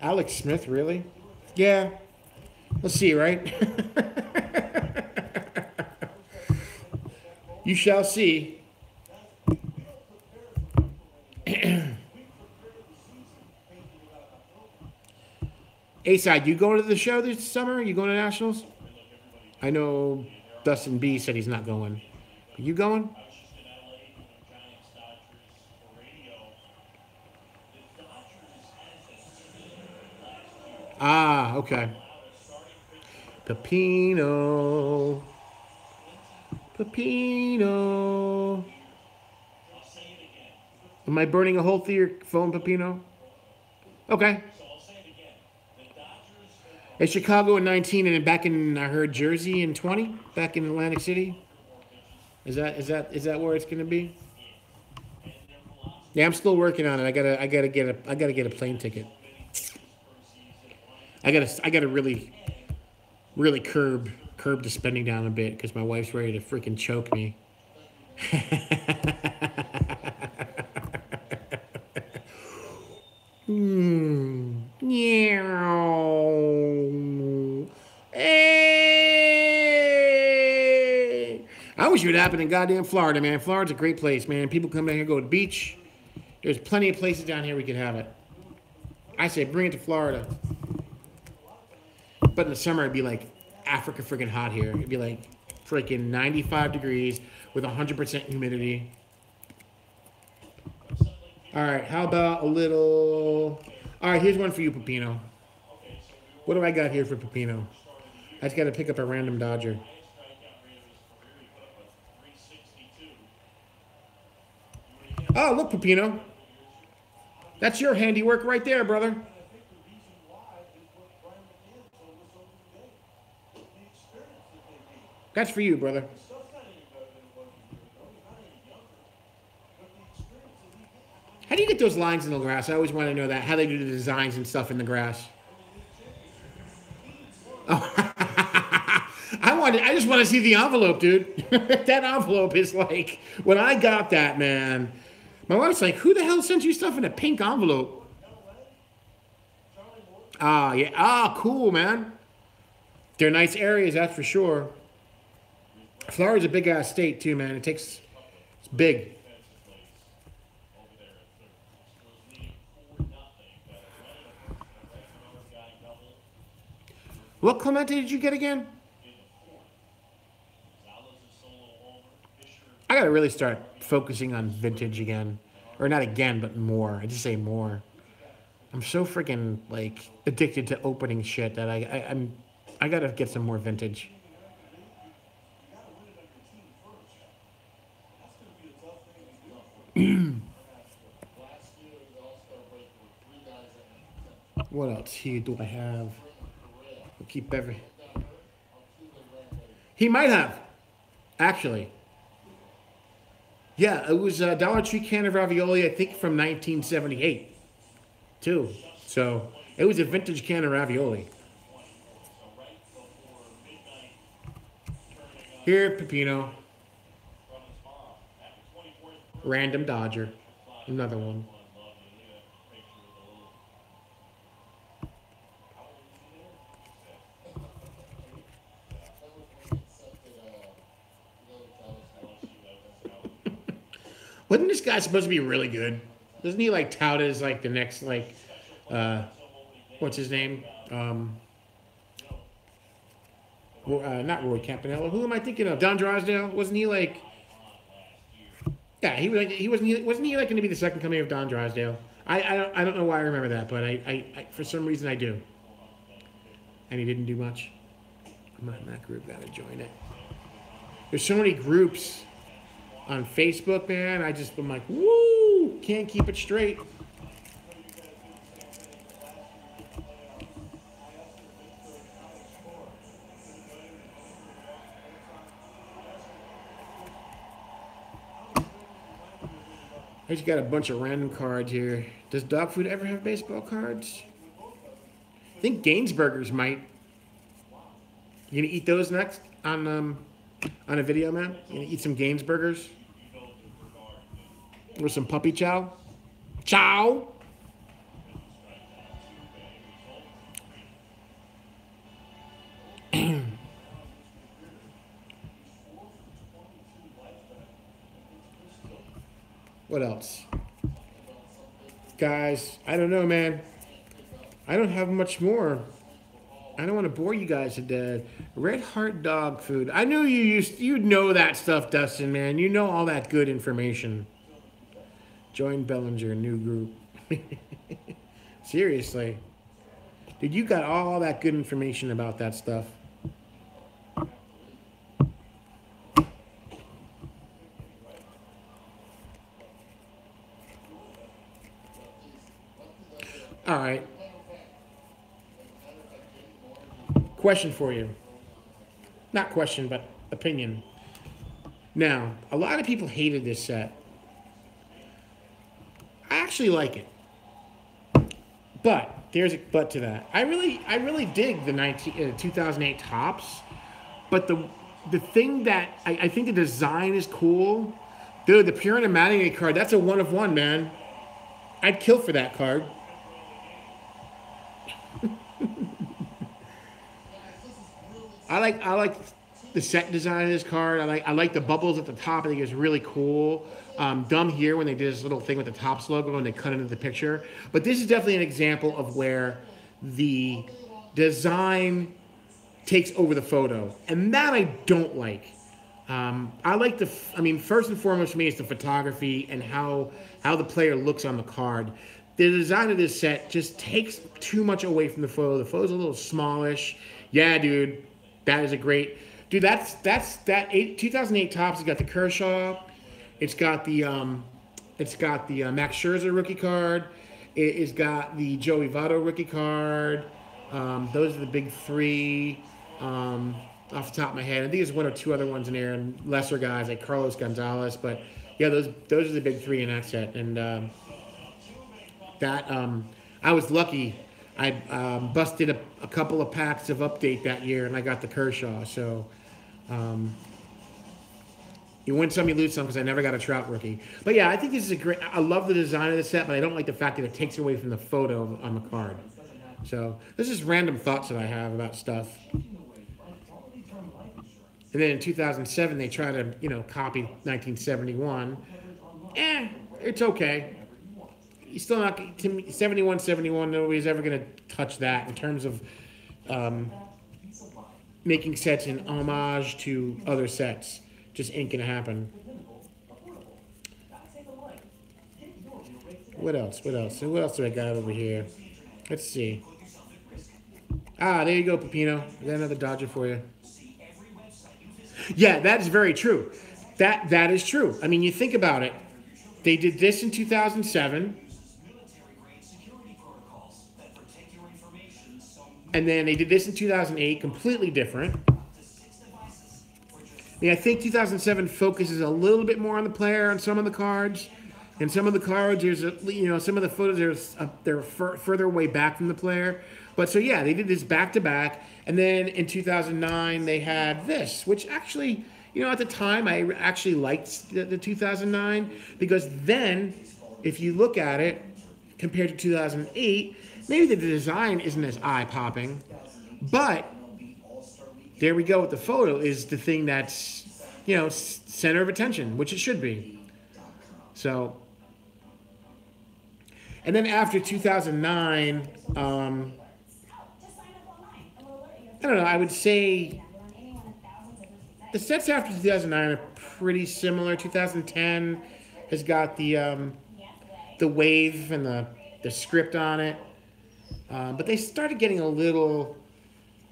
Alex Smith, really? Yeah. Let's see, right? You shall see. A-Side, you going to the show this summer? You going to Nationals? I know Dustin B said he's not going. Are you going? Ah, okay. Pepino. Am I burning a hole through your phone, Pepino? Okay. It's Chicago in 19 and then back in, I heard, Jersey in 20? Back in Atlantic City? Is that where it's gonna be? Yeah, I'm still working on it. I gotta get a plane ticket. I gotta really curb the spending down a bit because my wife's ready to freaking choke me. Hey! I wish it would happen in goddamn Florida, man. Florida's a great place, man. People come down here, go to the beach. There's plenty of places down here we could have it. I say bring it to Florida. But in the summer, it'd be like Africa freaking hot here. It'd be like freaking 95 degrees with 100% humidity. All right, how about a little... All right, here's one for you, Pepino. What do I got here for Pepino? I just got to pick up a random Dodger. Oh, look, Pepino. That's your handiwork right there, brother. That's for you, brother. How do you get those lines in the grass? I always want to know that. How they do the designs and stuff in the grass. Oh. I just want to see the envelope, dude. That envelope is like, when I got that, man, My wife's like, who the hell sent you stuff in a pink envelope? Ah, yeah. Ah, cool, man. They're nice areas, that's for sure. Florida's a big ass state too, man. It's big. What Clemente did you get again? I gotta really start focusing on vintage again, or not again, but more. I just say more. I'm so freaking like addicted to opening shit that I gotta get some more vintage. What else here do I have? We'll keep every. He might have, actually. Yeah, it was a Dollar Tree can of ravioli, I think from 1978, too. So it was a vintage can of ravioli. Here, Pepino. Random Dodger. Another one. Wasn't this guy supposed to be really good? Doesn't he like tout as like the next like uh what's his name? Not Roy Campanella. Who am I thinking of? Don Drysdale? Wasn't he like? Yeah, wasn't he like going to be the second coming of Don Drysdale? I don't know why I remember that, but I for some reason I do. And he didn't do much. I'm not in that group. Gotta join it. There's so many groups on Facebook, man. I'm like, woo, can't keep it straight. I just got a bunch of random cards here. Does dog food ever have baseball cards? I think Gainsburgers might. You gonna eat those next on a video, man? You gonna eat some Gainsburgers? Or some puppy chow? Chow! What else? Guys, I don't know, man. I don't have much more. I don't want to bore you guys to death. Red Heart dog food. I knew you know that stuff, Dustin, man. You know all that good information. Join Bellinger, new group. Seriously. Dude, you got all that good information about that stuff. All right. Question for you. Not question, but opinion. Now, a lot of people hated this set. I actually like it. But there's a but to that. I really dig the 2008 tops, but the thing that I think the design is cool. Dude, the Purina Mattingly card, that's a 1 of 1, man. I'd kill for that card. I like the set design of this card. I like the bubbles at the top. I think it's really cool. Dumb here when they did this little thing with the Topps logo and they cut into the picture. But this is definitely an example of where the design takes over the photo, and that I don't like. I like first and foremost for me is the photography and how the player looks on the card. The design of this set just takes too much away from the photo. The photo's a little smallish. Yeah, dude. That is a great, dude. That's 2008 Topps. It's got the Kershaw. It's got the Max Scherzer rookie card. It's got the Joey Votto rookie card. Those are the big three. Off the top of my head, I think there's one or two other ones in there, and lesser guys like Carlos Gonzalez. But yeah, those are the big three in that set. And I was lucky. I busted a couple of packs of Update that year, and I got the Kershaw. So You win some, you lose some, because I never got a Trout rookie. But yeah, I think this is a great. I love the design of the set, but I don't like the fact that it takes away from the photo on the card. So this is random thoughts that I have about stuff. And then in 2007, they try to, copy 1971. It's okay. You still not, to me, 71, 71, nobody's ever going to touch that in terms of making sets in homage to other sets. Just ain't going to happen. What else? What else? What else do I got over here? Let's see. There you go, Pepino. I got another Dodger for you. Yeah, that is very true. That is true. I mean, you think about it. They did this in 2007. And then they did this in 2008, completely different. I think 2007 focuses a little bit more on the player on some of the cards. And some of the cards, there's some of the photos they're further away back from the player. But so yeah, they did this back to back, and then in 2009 they had this, which actually, at the time I actually liked the 2009, because then, if you look at it compared to 2008, maybe the design isn't as eye popping, but there we go with the photo is the thing that's center of attention, which it should be. So. And then after 2009, I don't know, I would say the sets after 2009 are pretty similar. 2010 has got the wave and the script on it. But they started getting a little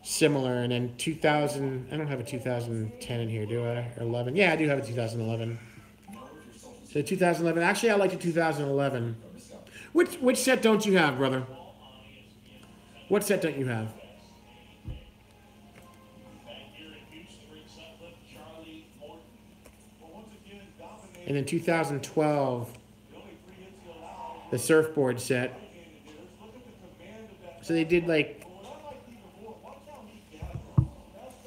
similar. And then 2000, I don't have a 2010 in here, do I? Or 11? Yeah, I do have a 2011. So 2011, actually I like the 2011. Which set don't you have, brother? What set don't you have? And in 2012, the surfboard set. So they did like,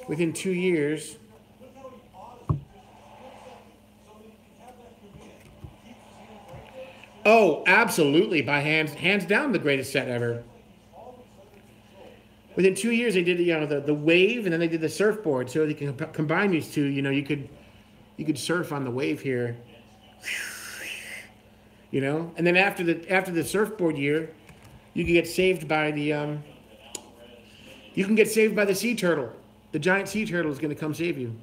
within 2 years. Oh, absolutely, by hands down the greatest set ever. Within 2 years, they did the wave, and then they did the surfboard. So they can combine these two. You could surf on the wave here. And then after the surfboard year, you can get saved by the sea turtle. The giant sea turtle is going to come save you.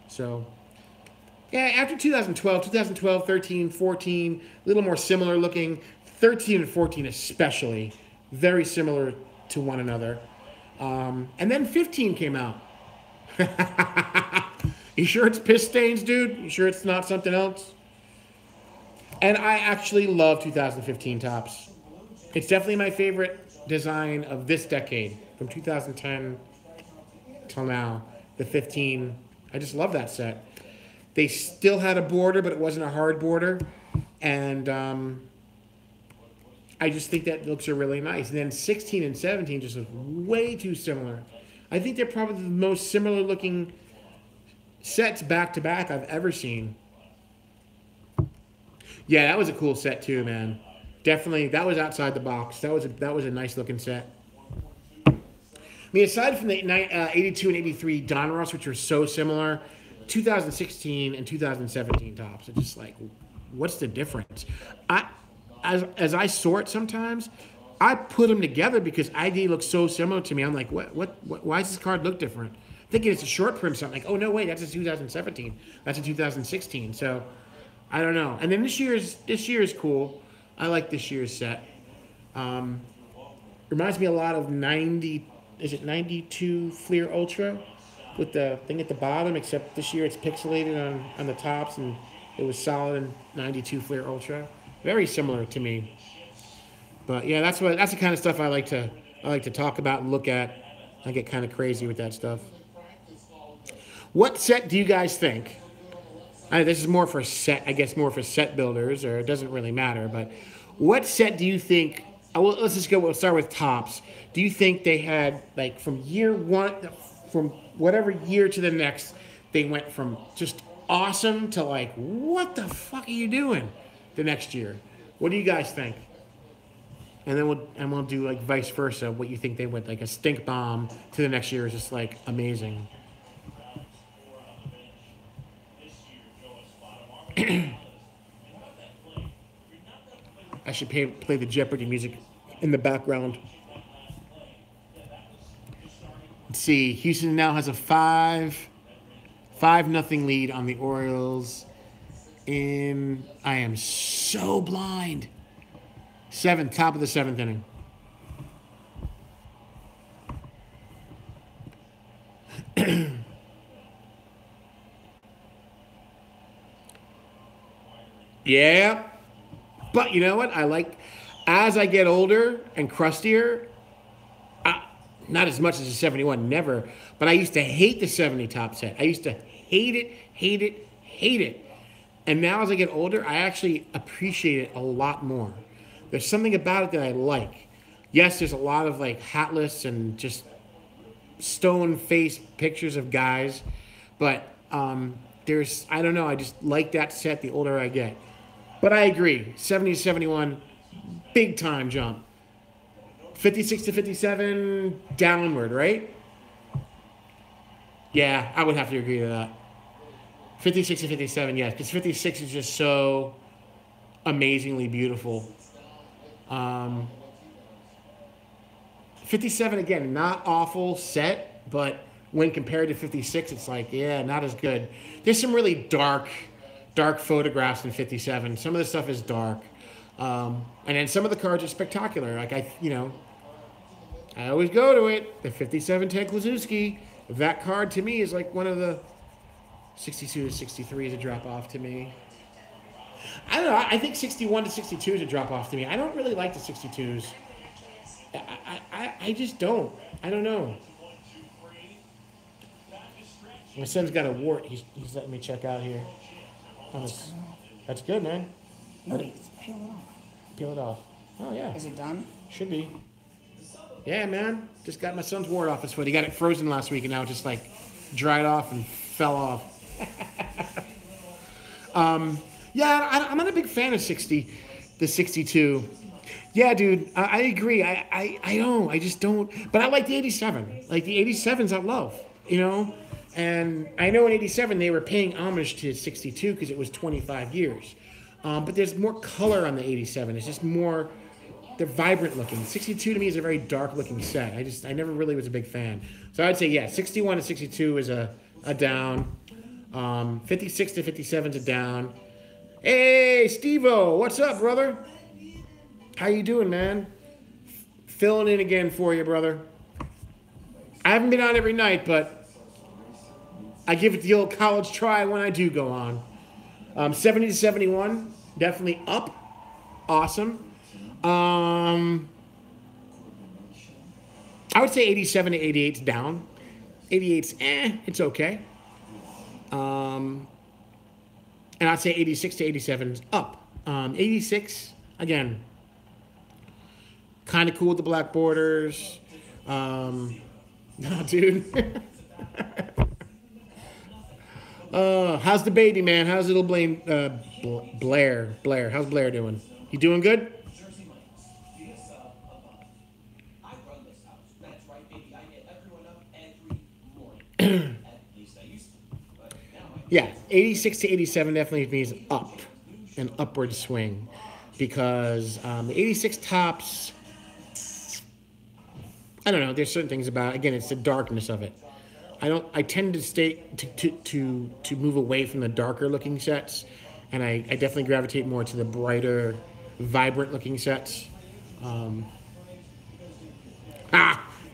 So. Yeah, after 2012, 13, 14, a little more similar looking. 13 and 14 especially, very similar to one another. And then 15 came out. You sure it's piss stains, dude? You sure it's not something else? And I actually love 2015 tops. It's definitely my favorite design of this decade, from 2010 till now. The 15, I just love that set. They still had a border, but it wasn't a hard border. And I just think that looks really nice. And then 16 and 17 just look way too similar. I think they're probably the most similar looking sets back to back I've ever seen. Yeah, that was a cool set too, man. Definitely, that was outside the box. That was a nice looking set. I mean, aside from the 82 and 83 Donruss, which were so similar, 2016 and 2017 tops are just like, what's the difference? As I sort sometimes, I put them together because ID looks so similar to me. I'm like, why does this card look different? Thinking it's a short print something. Like, oh no, wait, that's a 2017. That's a 2016. So I don't know. And then this year is cool. I like this year's set. Reminds me a lot of 92 Fleer Ultra with the thing at the bottom, except this year it's pixelated on the tops, and it was solid in 92 Fleer Ultra. Very similar to me. But yeah, that's the kind of stuff I like to talk about and look at. I get kind of crazy with that stuff. What set do you guys think? This is more for set, I guess, more for set builders, or it doesn't really matter. But what set do you think? Let's just go. We'll start with tops. Do you think they had, like, from year one, from whatever year to the next, they went from just awesome to like, what the fuck are you doing the next year? What do you guys think? And then we'll do like vice versa. What you think they went like a stink bomb to the next year is just like amazing. I should play the Jeopardy music in the background. Let's see. Houston now has a 5-0 lead on the Orioles. I am so blind. Top of the seventh inning. Yeah. But you know what? As I get older and crustier, not as much as the 71, never, but I used to hate the 70 top set. I used to hate it, hate it, hate it. And now as I get older, I actually appreciate it a lot more. There's something about it that I like. Yes, there's a lot of like hatless and just stone-faced pictures of guys, but I don't know, I just like that set the older I get. But I agree, 70 to 71, big time jump. 56 to 57, downward, right? Yeah, I would have to agree to that. 56 to 57, yes, because 56 is just so amazingly beautiful. 57, again, not awful set, but when compared to 56, it's like, yeah, not as good. There's some really dark photographs in 57. Some of the stuff is dark. And then some of the cards are spectacular. Like, I always go to it. The 57 Ted Kluszewski. That card to me is like one of the 62 to 63 is a drop off to me. I don't know. I think 61 to 62 is a drop off to me. I don't really like the 62s. I just don't. I don't know. My son's got a wart. He's letting me check out here. That's good, man. No, peel it off. Peel it off. Oh, yeah. Is it done? Should be. Yeah, man. Just got my son's wart off his foot. He got it frozen last week, and now it just, like, dried off and fell off. Yeah, I'm not a big fan of the 62. Yeah, dude, I agree. I just don't. But I like the 87. Like, the 87s I love, you know? And I know in 87 they were paying homage to 62 because it was 25 years. But there's more color on the 87. It's just more, they're vibrant looking. 62 to me is a very dark looking set. I never really was a big fan. So I'd say, yeah, 61 to 62 is a down. 56 to 57 is a down. Hey, Steve-O, what's up, brother? How you doing, man? Filling in again for you, brother. I haven't been on every night, but I give it the old college try when I do go on. 70 to 71, definitely up. Awesome. I would say 87 to 88's down. 88's it's okay. And I'd say 86 to 87's up. 86, again, kind of cool with the black borders. No, dude. How's the baby, man? How's little Blair? How's Blair doing? You doing good? Yeah, 86 to 87 definitely means up, an upward swing, because the 86 tops, I don't know. There's certain things about it. Again, it's the darkness of it. I tend to stay to move away from the darker looking sets, and I definitely gravitate more to the brighter, vibrant looking sets.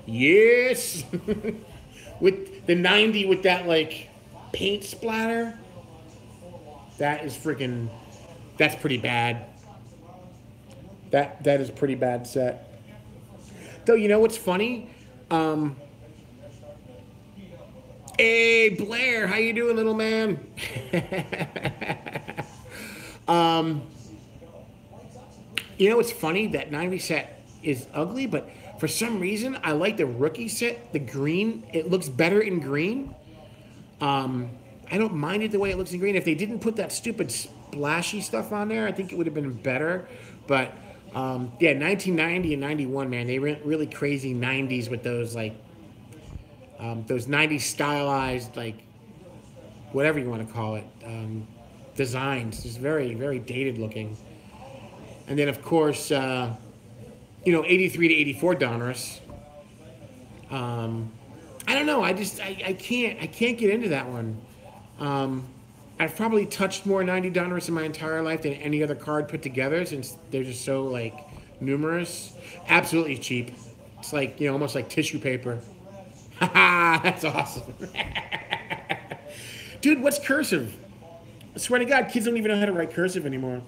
Yes, with the 90 with that like paint splatter. That's pretty bad. That is a pretty bad set. Though, you know what's funny? Hey, Blair, how you doing, little man? You know what's funny? That 90 set is ugly, but for some reason, I like the rookie set, the green. It looks better in green. I don't mind it the way it looks in green. If they didn't put that stupid splashy stuff on there, I think it would have been better. But yeah, 1990 and 91, man, they went really crazy 90s with those 90s stylized, like, whatever you want to call it, designs. Just very, very dated looking. And then, of course, 83 to 84 Donruss. I don't know. I can't get into that one. I've probably touched more 90 Donruss in my entire life than any other card put together, since they're just so, like, numerous. Absolutely cheap. It's like, almost like tissue paper. Haha, that's awesome. Dude, what's cursive? I swear to God, kids don't even know how to write cursive anymore.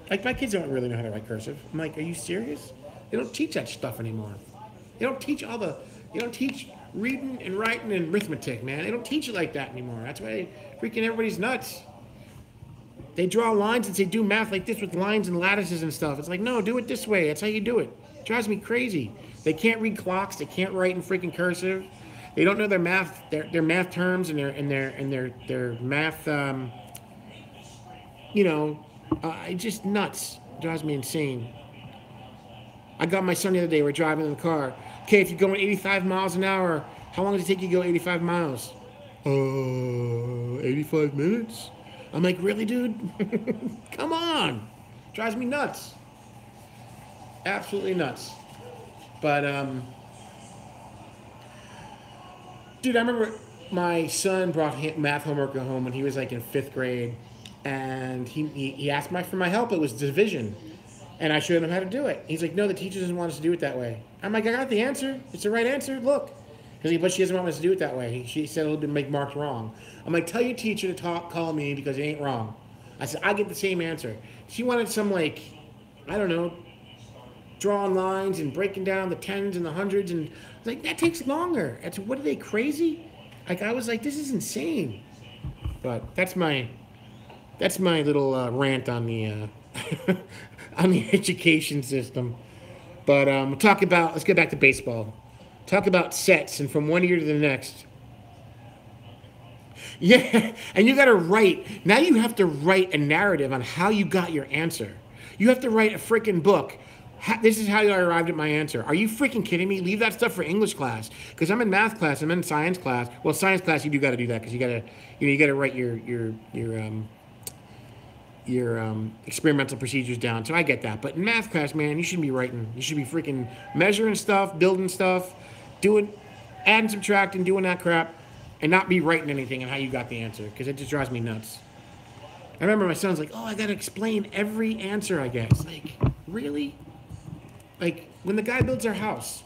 Like, my kids don't really know how to write cursive. I'm like, are you serious? They don't teach that stuff anymore. They don't teach reading and writing and arithmetic, man. They don't teach it like that anymore. That's why freaking everybody's nuts. They draw lines and say do math like this with lines and lattices and stuff. It's like, no, do it this way. That's how you do it. It drives me crazy. They can't read clocks. They can't write in freaking cursive. They don't know their math terms and their math. It's just nuts. It drives me insane. I got my son the other day. We're driving in the car. Okay, if you're going 85 miles an hour, how long does it take you to go 85 miles? 85 minutes. I'm like, really, dude? Come on. Drives me nuts. Absolutely nuts. But, dude, I remember my son brought math homework home when he was like in 5th grade, and he asked for my help. It was division, and I showed him how to do it. He's like, no, the teacher doesn't want us to do it that way. I'm like, I got the answer. It's the right answer. Look. But she doesn't want us to do it that way. She said it'll make marks wrong. I'm like, tell your teacher to call me because it ain't wrong. I said, I get the same answer. She wanted some, like, I don't know, drawing lines and breaking down the tens and the hundreds, and like, that takes longer. What are they, crazy? Like, I was like, this is insane. But that's my little rant on the on the education system. But let's get back to baseball. Talk about sets and from one year to the next. Yeah, and you got to write. Now you have to write a narrative on how you got your answer. You have to write a freaking book. This is how I arrived at my answer. Are you freaking kidding me? Leave that stuff for English class, because I'm in math class. I'm in science class. Well, science class, you do got to do that, because you got to write your experimental procedures down. So I get that. But in math class, man, you shouldn't be writing. You should be freaking measuring stuff, building stuff, adding, subtracting, doing that crap, and not be writing anything on how you got the answer, because it just drives me nuts. I remember my son's like, oh, I got to explain every answer I get. It's like, really? Like, when the guy builds our house,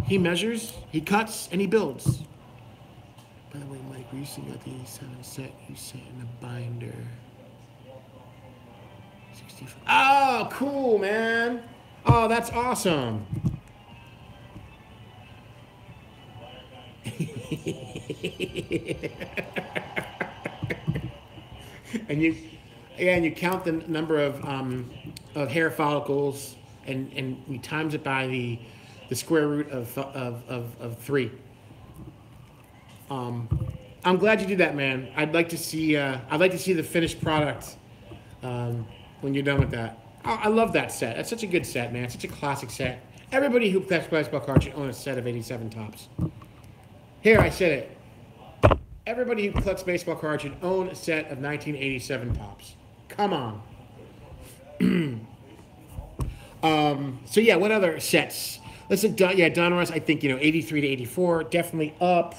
he measures, he cuts, and he builds. By the way, Mike, we used to got the 87 set. You set in a binder. 65. Oh, cool, man. Oh, that's awesome. And you count the number of hair follicles, and you times it by the square root of 3. I'm glad you did that, man. I'd like to see the finished product when you're done with that. I love that set. That's such a good set, man. Such a classic set. Everybody who collects baseball cards should own a set of 87 tops. Here, I said it. Everybody who collects baseball cards should own a set of 1987 tops. Come on. So yeah, what other sets? Let's look. Yeah, Donruss. I think 83 to 84 definitely up.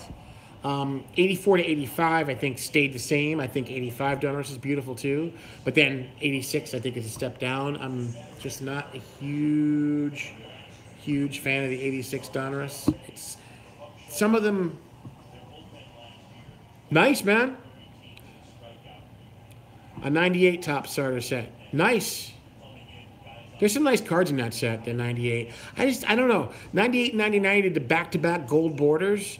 84 to 85, I think, stayed the same. I think 85 Donruss is beautiful too. But then 86, I think, is a step down. I'm just not a huge fan of the 86 Donruss. It's some of them nice, man. A 98 top starter set. Nice. There's some nice cards in that set, the 98. I don't know. 98 and 99 did the back-to-back gold borders.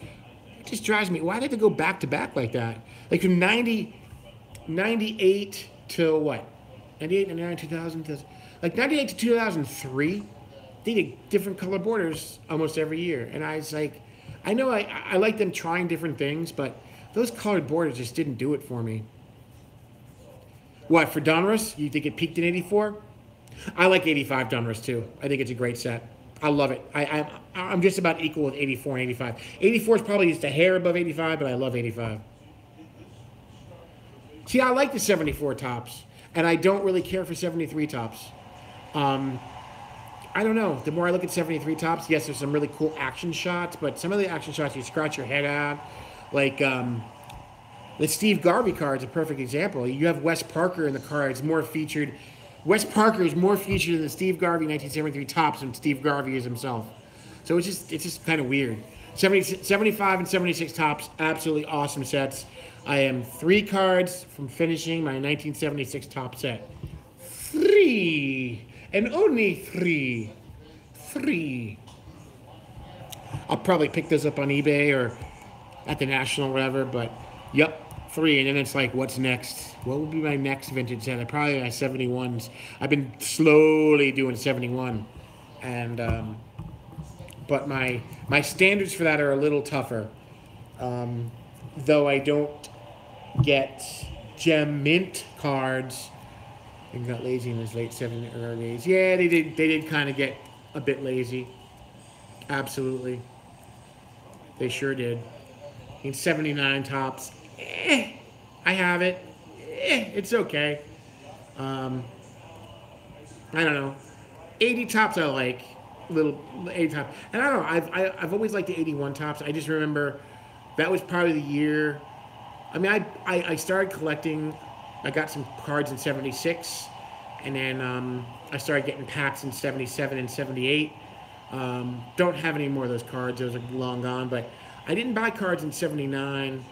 It just drives me. Why did they go back-to-back like that? Like from 98 to what? 98, 99, 2000. Like 98 to 2003, they did different color borders almost every year. And I was like, I know I like them trying different things, but those colored borders just didn't do it for me. What, for Donruss? You think it peaked in 84? I like 85 Donruss too. I think it's a great set. I love it. I'm just about equal with 84 and 85. 84 is probably just a hair above 85, but I love 85. See, I like the 74 tops, and I don't really care for 73 tops. I don't know. The more I look at 73 tops, yes, there's some really cool action shots, but some of the action shots you scratch your head at, like the Steve Garvey card is a perfect example. You have Wes Parker in the card. It's more featured. Wes Parker is more featured in the Steve Garvey 1973 tops than Steve Garvey is himself. So it's just kind of weird. 75 and 76 tops, absolutely awesome sets. I am 3 cards from finishing my 1976 top set. 3. And only 3. 3. I'll probably pick those up on eBay or at the National or whatever, but yep. 3, and then it's like, what's next? What will be my next vintage set? I probably my 71s. I've been slowly doing 71, and but my standards for that are a little tougher. Though I don't get gem mint cards. They got lazy in his late 70s, early 80s. Yeah, they did kind of get a bit lazy. Absolutely, they sure did. In 79 tops. I have it. It's okay. I don't know. 80 tops I like. Little 80 tops. And I don't know. I've always liked the 81 tops. I just remember that was probably the year. I mean, I started collecting. I got some cards in 76. And then I started getting packs in 77 and 78. Don't have any more of those cards. Those are long gone. But I didn't buy cards in 79.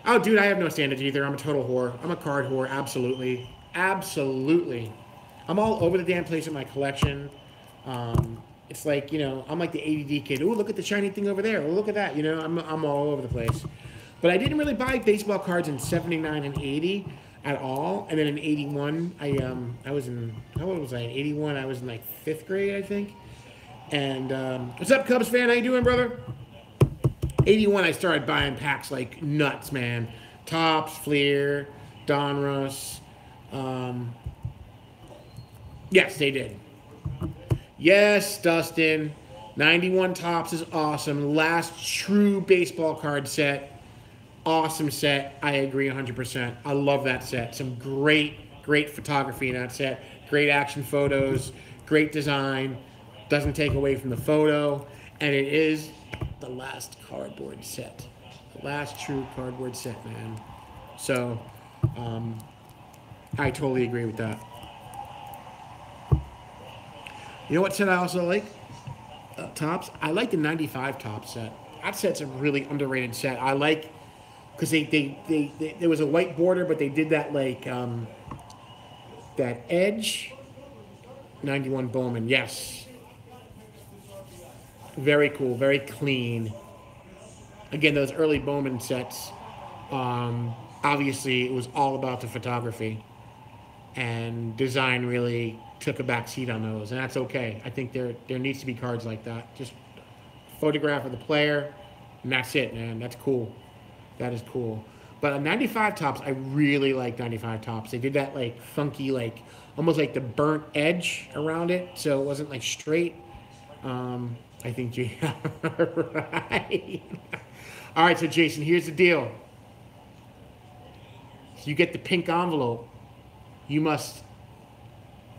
Oh, dude, I have no standards either. I'm a total whore. I'm a card whore. Absolutely. Absolutely. I'm all over the damn place with my collection. It's like, you know, I'm like the ADD kid. Oh, look at the shiny thing over there. Oh, look at that. You know, I'm all over the place. But I didn't really buy baseball cards in 79 and 80 at all. And then in 81, I was in, how old was I? In 81, I was in like 5th grade, I think. And what's up, Cubs fan? How you doing, brother? 81, I started buying packs like nuts, man. Topps, Fleer, Donruss. Yes, they did. Yes, Dustin. 91 Topps is awesome. Last true baseball card set. Awesome set. I agree 100%. I love that set. Some great photography in that set. Great action photos. Great design. Doesn't take away from the photo. And it is the last cardboard set. The last true cardboard set, man. So, I totally agree with that. You know what set I also like? Topps. I like the 95 Topps set. That set's a really underrated set. I like, because there was a white border, but they did that like, that edge. 91 Bowman, yes. Very cool, very clean. Again, those early Bowman sets, obviously it was all about the photography. And design really took a back seat on those, and that's okay. I think there needs to be cards like that. Just photograph of the player, and that's it, man. That's cool. That is cool. But on 95 Topps, I really like 95 Topps. They did that like funky, like almost like the burnt edge around it, so it wasn't like straight. I think you right. All right, so Jason, here's the deal. You get the pink envelope. You must,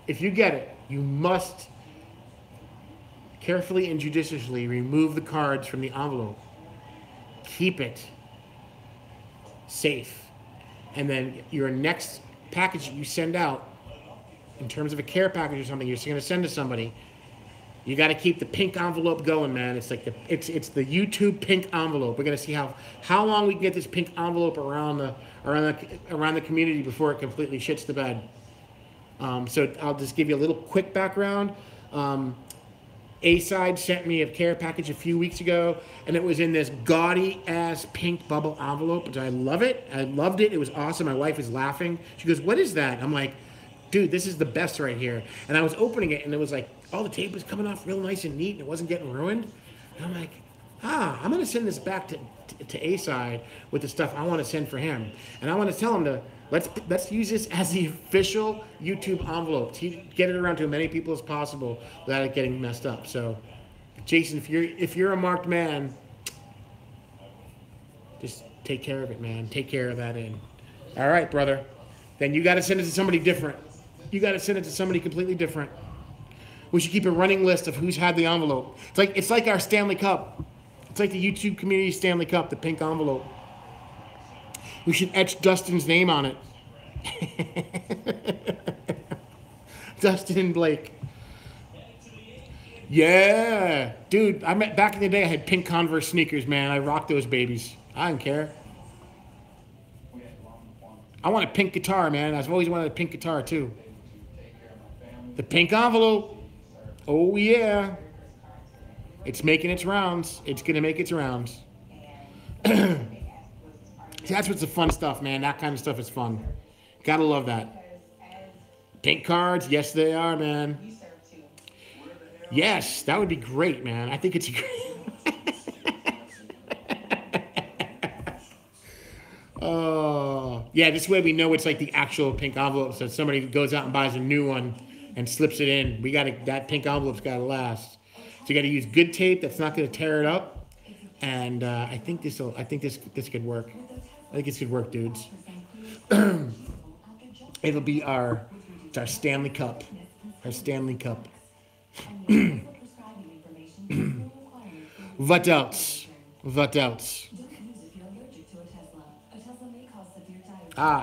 if you get it, you must carefully and judiciously remove the cards from the envelope. Keep it safe. And then your next package that you send out, in terms of a care package or something you're going to send to somebody, you got to keep the pink envelope going, man. It's like it's the YouTube pink envelope. We're gonna see how long we can get this pink envelope around the community before it completely shits the bed. So I'll just give you a little quick background. A-Side sent me a care package a few weeks ago, and it was in this gaudy ass pink bubble envelope, which I love it. I loved it. It was awesome. My wife is laughing. She goes, "What is that?" I'm like, "Dude, this is the best right here." And I was opening it, and it was like all the tape was coming off real nice and neat, and it wasn't getting ruined. And I'm like, I'm going to send this back to A side with the stuff I want to send for him, and I want to tell him to let's use this as the official YouTube envelope to get it around to as many people as possible without it getting messed up. So, Jason, if you're a marked man, just take care of it, man. Take care of that end. All right, brother. Then you got to send it to somebody different. You got to send it to somebody completely different. We should keep a running list of who's had the envelope. It's like our Stanley Cup. It's like the YouTube community Stanley Cup, the pink envelope. We should etch Dustin's name on it. Dustin Blake. Yeah, dude. Back in the day. I had pink Converse sneakers, man. I rocked those babies. I don't care. I want a pink guitar, man. I've always wanted a pink guitar too. The pink envelope. Oh yeah. It's making its rounds. It's gonna make its rounds. That's what's the fun stuff, man. That kind of stuff is fun. Gotta love that. Pink cards, yes they are, man. Yes, that would be great, man. I think it's great. Oh, yeah. This way we know it's like the actual pink envelope. So if somebody goes out and buys a new one and slips it in, that pink envelope's gotta last. So you gotta use good tape that's not gonna tear it up. And I think this could work. I think this could work, dudes. It'll be our Stanley Cup. Our Stanley Cup. What else? What else?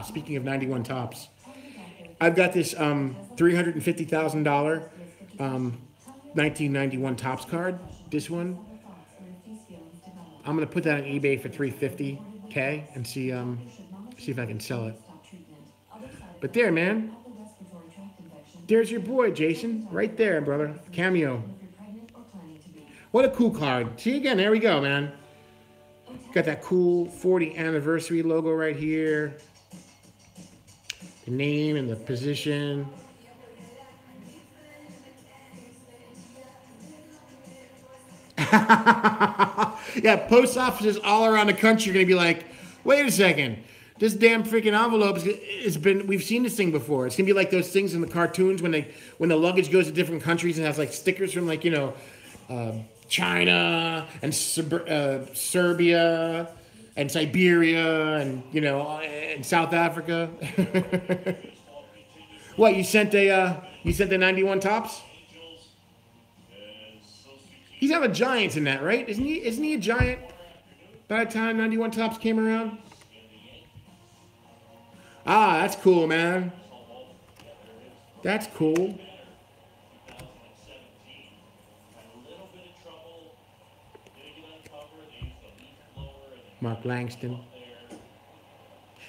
Speaking of 91 tops, I've got this $350,000 1991 tops card. This one, I'm gonna put that on eBay for $350K and see if I can sell it. But there, man. There's your boy, Jason. Right there, brother. Cameo. What a cool card. See, again, there we go, man. Got that cool 40th anniversary logo right here. The name and the position. Yeah, post offices all around the country are going to be like, wait a second. This damn freaking envelope we've seen this thing before. It's going to be like those things in the cartoons when the luggage goes to different countries and has like stickers from like, China and Serbia and Siberia and, and South Africa. What, you sent the 91 tops? He's on the Giants in that, right? Isn't he a Giant by the time 91 tops came around? That's cool, man. That's cool. Mark Langston.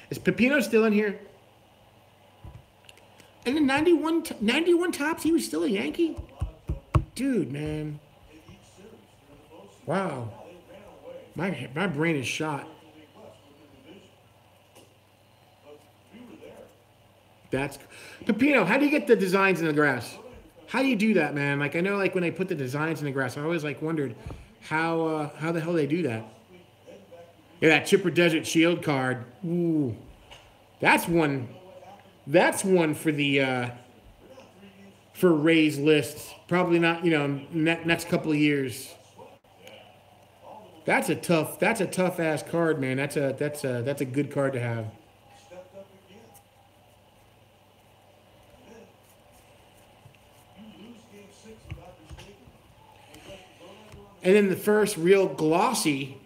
Is Pepino still in here? And in 91 tops, he was still a Yankee? Dude, man. Wow. My brain is shot. That's Pepino. How do you get the designs in the grass? How do you do that, man? Like I know, like when they put the designs in the grass, I always like wondered how the hell they do that. Yeah, that Chipper Desert Shield card. Ooh, that's one. That's one for the for Ray's list. Probably not. Next couple of years. That's a tough ass card, man. That's a good card to have. And then the first real glossy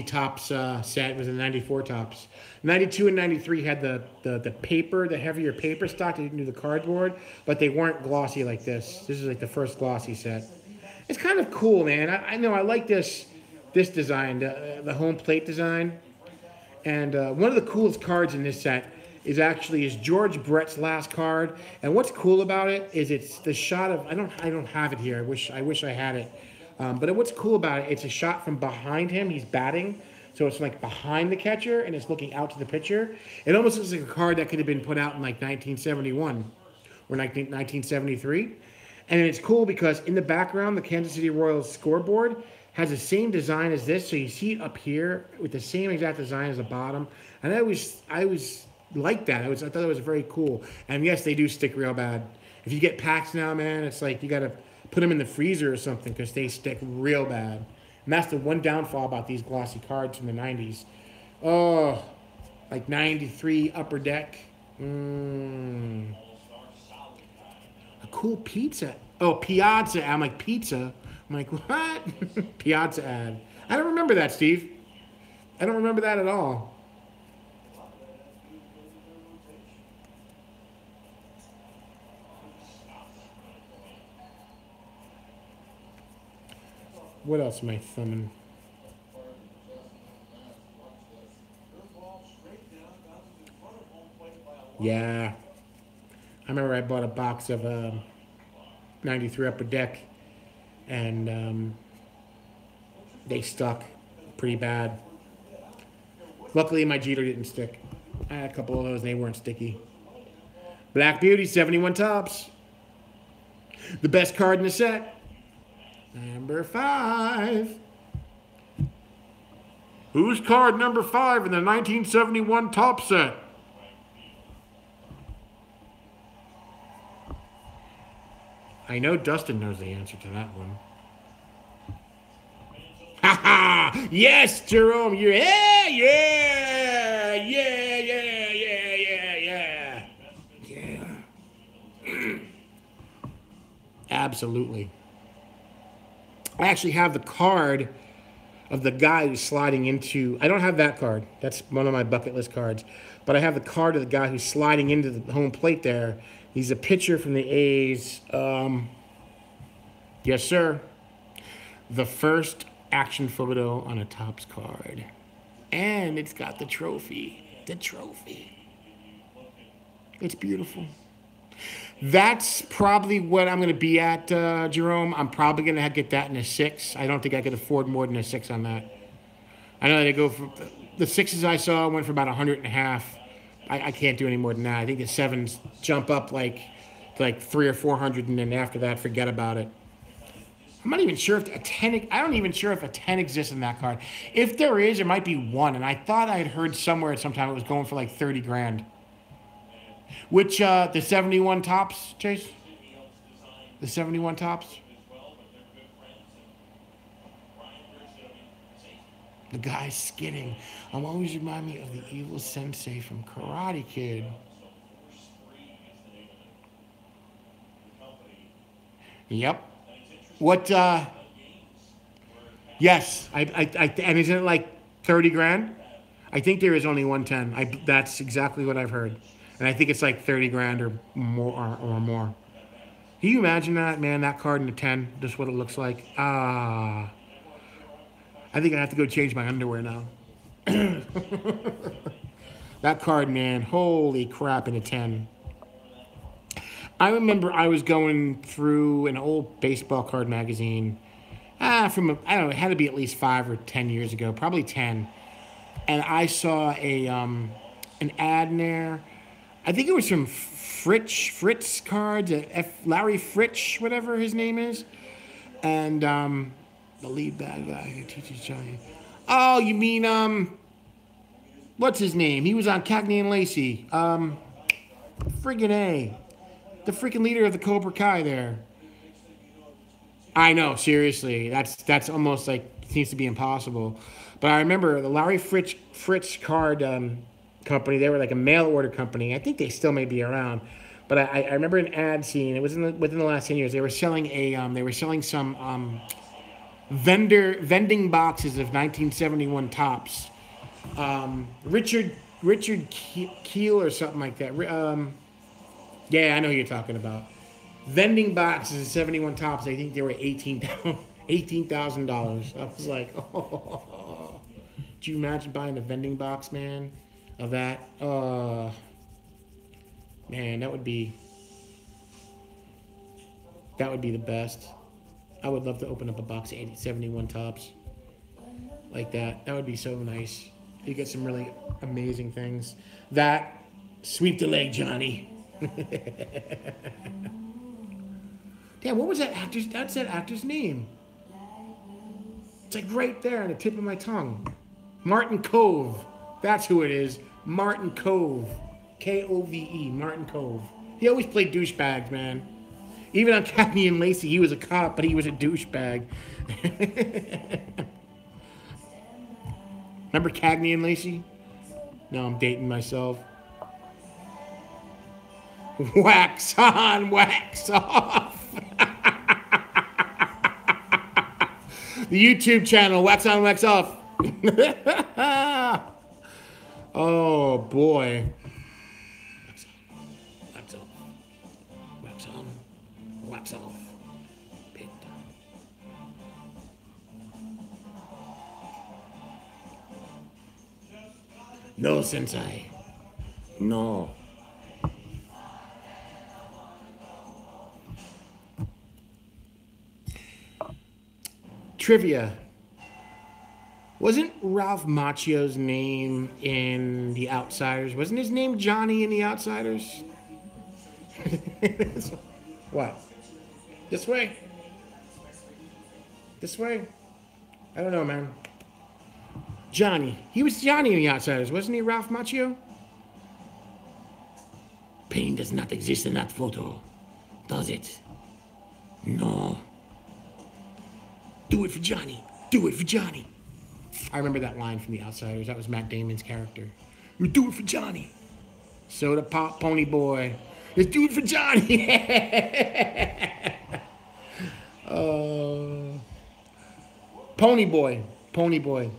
tops set was the 94 tops. 92 and 93 had the paper, the heavier paper stock. They didn't do the cardboard, but they weren't glossy like this. This is like the first glossy set. It's kind of cool, man. I know I like this design, the home plate design. And one of the coolest cards in this set is George Brett's last card. And what's cool about it is it's the shot of I don't have it here. I wish I had it. But what's cool about it? It's a shot from behind him. He's batting, so it's like behind the catcher and it's looking out to the pitcher. It almost looks like a card that could have been put out in like 1971 or 1973. And it's cool because in the background, the Kansas City Royals scoreboard has the same design as this. So you see it up here with the same exact design as the bottom. And I was like that. I thought it was very cool. And yes, they do stick real bad. If you get packs now, man, it's like you got to put them in the freezer or something because they stick real bad. And that's the one downfall about these glossy cards from the 90s. Oh, like 93 Upper Deck. A cool pizza. Oh, Piazza. I'm like, pizza? I'm like, what? Piazza ad. I don't remember that, Steve. I don't remember that at all. What else am I thumbing? Yeah. I remember I bought a box of 93 Upper Deck, and they stuck pretty bad. Luckily, my Jeter didn't stick. I had a couple of those, and they weren't sticky. Black Beauty, 71 tops. The best card in the set. Number 5. Who's card number 5 in the 1971 top set? I know Dustin knows the answer to that one. Ha ha! Yes, Jerome, you're yeah, yeah, yeah, yeah, yeah, yeah, yeah, yeah. Absolutely. I actually have the card of the guy who's sliding into. I don't have that card. That's one of my bucket list cards. But I have the card of the guy who's sliding into the home plate there. He's a pitcher from the A's. Yes, sir. The first action photo on a Topps card. And it's got the trophy. The trophy. It's beautiful. That's probably what I'm going to be at, Jerome. I'm probably going to get that in a 6. I don't think I could afford more than a 6 on that. I know they go for the 6s I saw went for about 100.5. I can't do any more than that. I think the 7s jump up like 300 or 400, and then after that, forget about it. I'm not even sure if a 10. I don't even sure if a 10 exists in that card. If there is, there might be one. And I thought I had heard somewhere at some time it was going for like 30 grand. Which the 71 tops, Chase? The 71 tops. The guy's skidding. I'm always remind me of the evil sensei from Karate Kid. Yep. What? Yes. And isn't it like 30 grand? I think there is only 110. That's exactly what I've heard, and I think it's like 30 grand or more or more. Can you imagine that, man? That card in the 10, just what it looks like. I think I have to go change my underwear now. That card, man. Holy crap, in a 10. I remember I was going through an old baseball card magazine. I don't know, it had to be at least 5 or 10 years ago, probably 10. And I saw an ad in there. I think it was from Fritz Cards, Larry Fritz, whatever his name is. And the lead bad guy who teaches Johnny. Oh, you mean what's his name? He was on Cagney and Lacey. Friggin' A. The freaking leader of the Cobra Kai there. I know, seriously. That's almost like seems to be impossible. But I remember the Larry Fritz card company. They were like a mail order company. I think they still may be around. But I remember an ad scene. It was within the last 10 years. They were selling some vending boxes of 1971 tops. Richard Keel or something like that. Yeah, I know who you're talking about. Vending boxes of 71 tops. I think they were $18,000. I was like, oh. Do you imagine buying a vending box, man, of that? Man, that would be the best. I would love to open up a box of 71 tops like that. That would be so nice. You get some really amazing things. That, sweep the leg, Johnny. Damn, what was that actor's? That's that actor's name. It's like right there on the tip of my tongue. Martin Cove. That's who it is. Martin Cove. Kove. Martin Cove. He always played douchebags, man. Even on Cagney and Lacey, he was a cop, but he was a douchebag. Remember Cagney and Lacey? No, I'm dating myself. Wax on, wax off. The YouTube channel, wax on, wax off. Oh boy. Wax on, wax on, wax off. Big time. No, Sensei. No. Trivia. Wasn't Ralph Macchio's name in The Outsiders? Wasn't his name Johnny in The Outsiders? What? This way? This way? I don't know, man. Johnny. He was Johnny in The Outsiders, wasn't he, Ralph Macchio? Pain does not exist in that photo, does it? No. Do it for Johnny. Do it for Johnny. I remember that line from The Outsiders. That was Matt Damon's character. You do it for Johnny. Soda pop, pony boy. Let's do it for Johnny. Pony boy. Pony boy.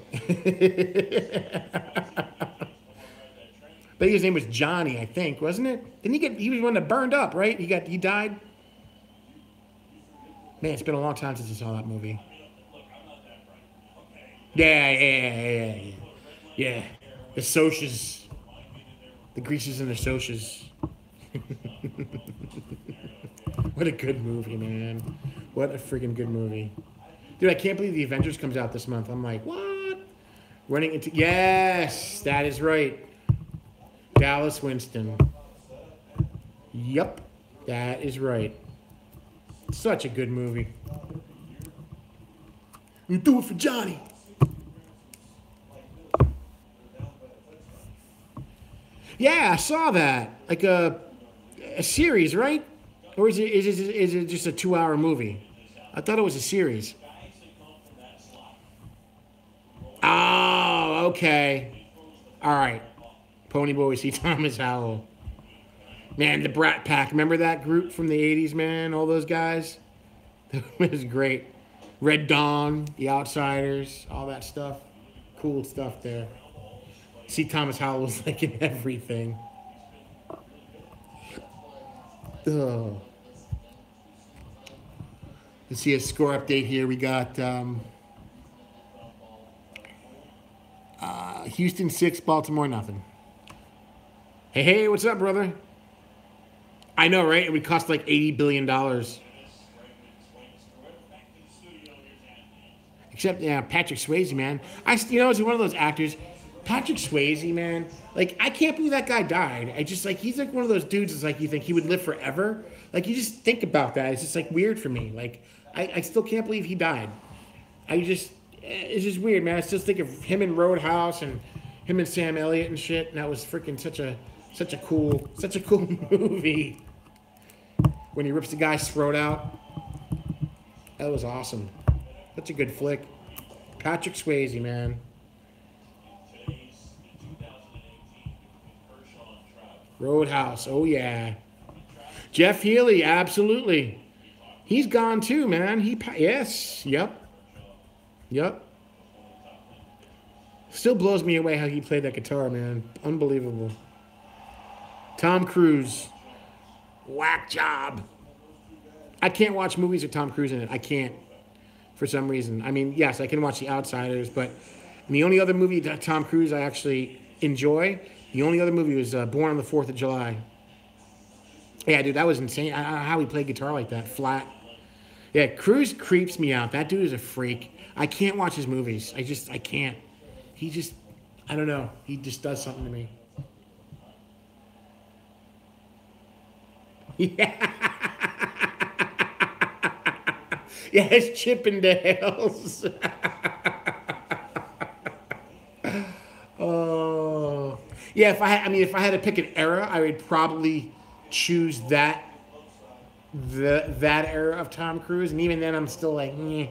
But his name was Johnny, I think, wasn't it? Didn't he was one that burned up, right? He died. Man, it's been a long time since I saw that movie. Yeah. The socias. The greases and the socias. What a good movie, man. What a freaking good movie. Dude, I can't believe The Avengers comes out this month. I'm like, what? Running into... Yes, that is right. Dallas Winston. Yup, that is right. Such a good movie. You do it for Johnny. Yeah, I saw that. Like a series, right? Or is it just a 2-hour movie? I thought it was a series. Oh, okay. All right. Ponyboy C. Thomas Howell. Man, the Brat Pack. Remember that group from the 80s, man? All those guys? It was great. Red Dawn, The Outsiders, all that stuff. Cool stuff there. C. Thomas Howell was like in everything. Oh. Let's see a score update here. We got Houston 6, Baltimore nothing. Hey, what's up, brother? I know, right? It would cost like $80 billion. Except, yeah, Patrick Swayze, man. As one of those actors, Patrick Swayze, man. Like, I can't believe that guy died. He's like one of those dudes that's like, you think he would live forever. Like, you just think about that. It's just like weird for me. Like, I still can't believe he died. It's just weird, man. I still think of him in Roadhouse and him and Sam Elliott and shit. And that was freaking such a cool movie. When he rips the guy's throat out. That was awesome. Such a good flick. Patrick Swayze, man. Roadhouse, oh yeah. Jeff Healey, absolutely. He's gone too, man. Yep. Still blows me away how he played that guitar, man. Unbelievable. Tom Cruise. Whack job. I can't watch movies with Tom Cruise in it. I can't. For some reason. I mean, yes, I can watch The Outsiders, but the only other movie that Tom Cruise I actually enjoy, the only other movie was Born on the 4th of July. Yeah, dude, that was insane. I don't know how he played guitar like that, flat. Yeah, Cruise creeps me out. That dude is a freak. I can't watch his movies. I can't. I don't know. He just does something to me. Yeah. Yes, Chippendales. Yeah, if I had to pick an era, I would probably choose that era of Tom Cruise, and even then, I'm still like, meh.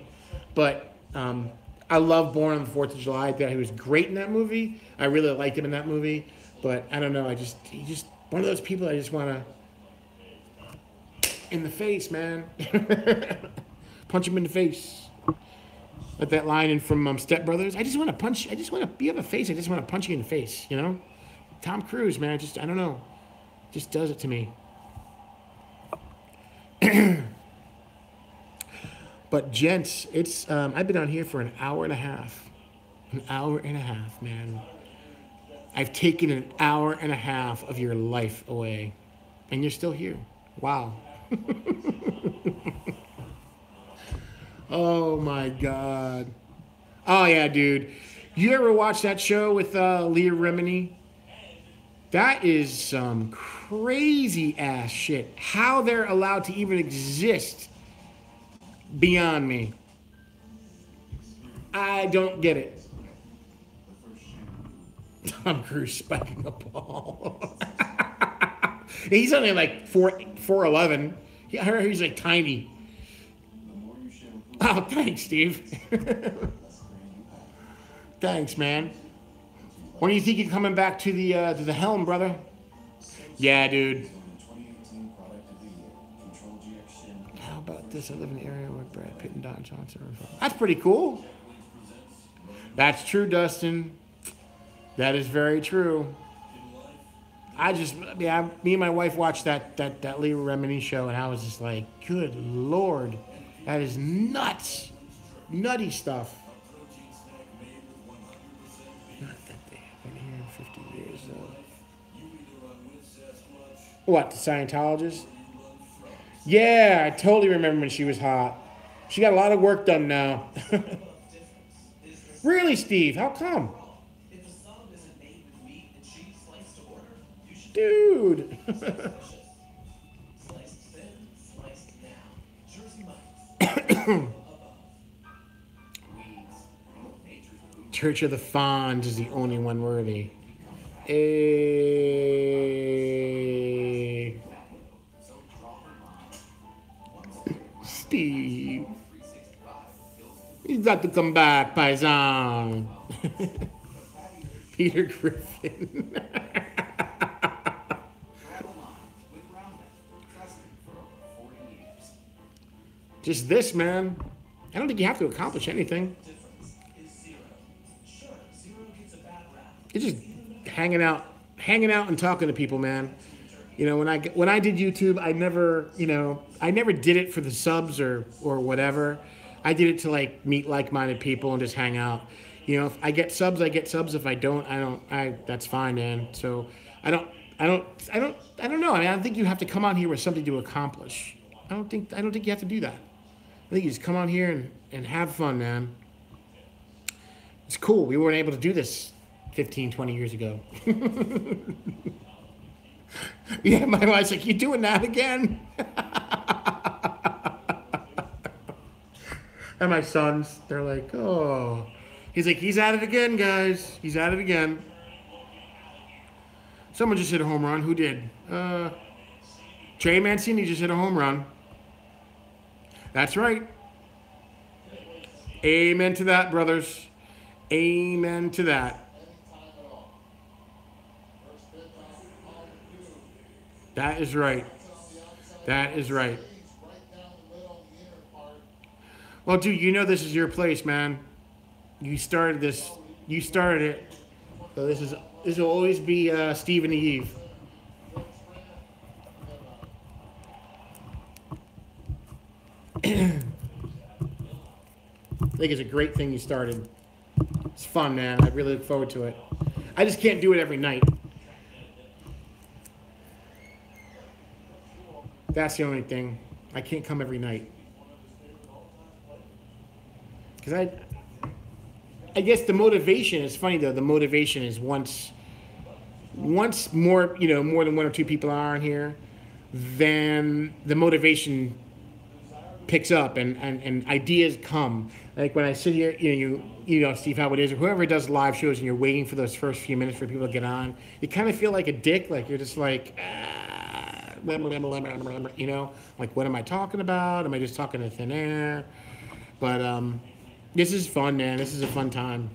But I love Born on the Fourth of July. I thought he was great in that movie. I really liked him in that movie. But I don't know. He's just one of those people I just want to in the face, man. Punch him in the face. Like that line in from Step Brothers. I just want to punch. I just want to. You have a face. I just want to punch you in the face. You know, Tom Cruise, man. I don't know. Just does it to me. But gents, it's I've been on here for an hour and a half. An hour and a half, man. I've taken an hour and a half of your life away, and you're still here. Wow. Oh my God. Oh yeah, dude. You ever watch that show with Leah Remini? That is some crazy ass shit. How they're allowed to even exist beyond me. I don't get it. Tom Cruise spiking a ball. He's only like 4'11". I heard he's like tiny. Oh, thanks, Steve. Thanks, man. When do you think you're coming back to the helm, brother? Yeah, dude. How about this? I live in an area where Brad Pitt and Don Johnson are from. That's pretty cool. That's true, Dustin. That is very true. Me and my wife watched that Leah Remini show, and I was just like, good Lord. That is nuts. Nutty stuff. Not that they have been here in 50 years, though. What, the Scientologist? Yeah, I totally remember when she was hot. She got a lot of work done now. Really, Steve? How come? Dude. Church of the Fonz is the only one worthy. Steve. He's got to come back, Paisan. Peter Griffin. Just this, man. I don't think you have to accomplish anything. You're just hanging out and talking to people, man. You know, when I did YouTube, I never did it for the subs or whatever. I did it to like meet like-minded people and just hang out. You know, if I get subs, I get subs. If I don't, that's fine, man. So I don't know. I mean, I don't think you have to come on here with something to accomplish. I don't think you have to do that. I think you just come on here and have fun, man. It's cool. We weren't able to do this 15, 20 years ago. Yeah, my wife's like, you doing that again? And my sons, they're like, oh. He's like, he's at it again, guys. He's at it again. Someone just hit a home run. Who did? Trey Mancini just hit a home run. That's right. Amen to that, brothers. Amen to that. That is right. That is right. Well, dude, you know this is your place, man. You started this. You started it. So this will always be Steve and Eve. I think it's a great thing you started. It's fun, man. I really look forward to it. I just can't do it every night. That's the only thing. I can't come every night. Because I guess the motivation is funny though. The motivation is once more, more than one or two people are on here, then the motivation picks up and ideas come. Like when I sit here, you know Steve how it is, or whoever does live shows, and you're waiting for those first few minutes for people to get on, you kind of feel like a dick, like you're just like, you know, like what am I talking about? Am I just talking to thin air? But this is fun, man. This is a fun time.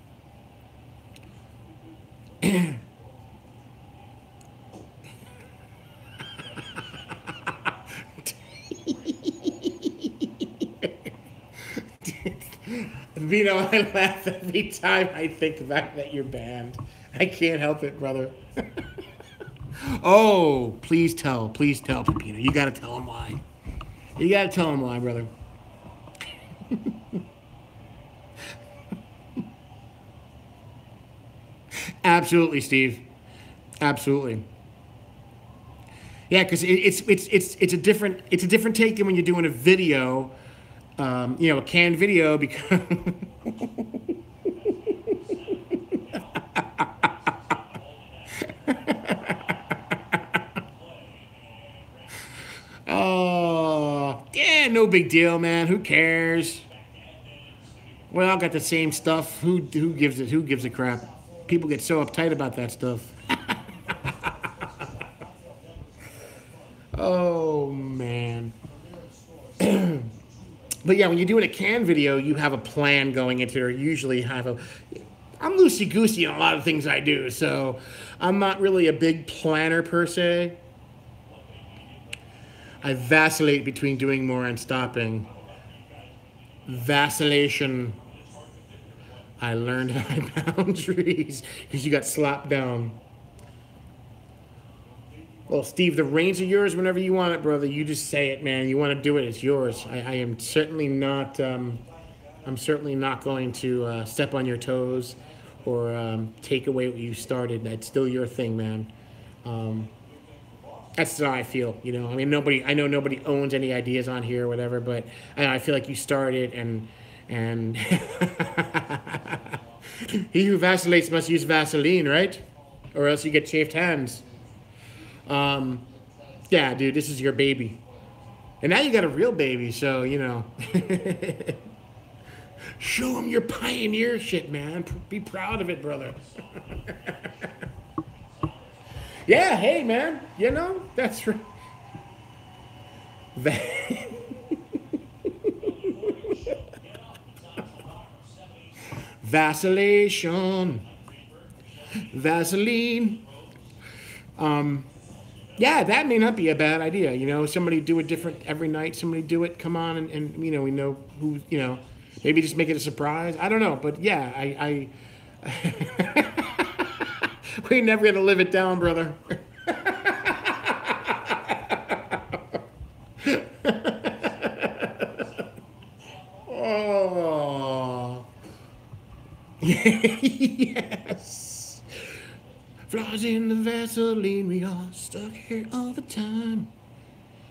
Vito, I laugh every time I think about that you're banned. I can't help it, brother. Oh, please tell Pepino. You gotta tell him why. You gotta tell him why, brother. Absolutely, Steve. Absolutely. Yeah, because it's a different take than when you're doing a video, you know, a canned video because. Oh, yeah, no big deal, man. Who cares? We all got the same stuff. Who gives it? Who gives a crap? People get so uptight about that stuff. Oh man. But yeah, when you're doing a can video, you have a plan going into it, or usually have a. I'm loosey goosey in a lot of things I do, so I'm not really a big planner per se. I vacillate between doing more and stopping. Vacillation. I learned my boundaries because you got slapped down. Well, Steve, the reins are yours whenever you want it, brother. You just say it, man. You want to do it, it's yours. I am certainly not. I'm certainly not going to step on your toes or take away what you started. That's still your thing, man. That's how I feel. You know, I mean, nobody. I know nobody owns any ideas on here or whatever, but I feel like you started and he who vacillates must use Vaseline, right? Or else you get chafed hands. Yeah, dude, this is your baby. And now you got a real baby, so, you know. Show him your pioneer shit, man. Be proud of it, brother. Yeah, hey, man. You know, that's right. Vacillation. Vaseline. Yeah, that may not be a bad idea. You know, somebody do it different every night. Somebody do it. Come on, and you know, we know who. You know, maybe just make it a surprise. I don't know, but yeah, I we're never gonna live it down, brother. Oh, yes. Flaws in the Vaseline, we are stuck here all the time.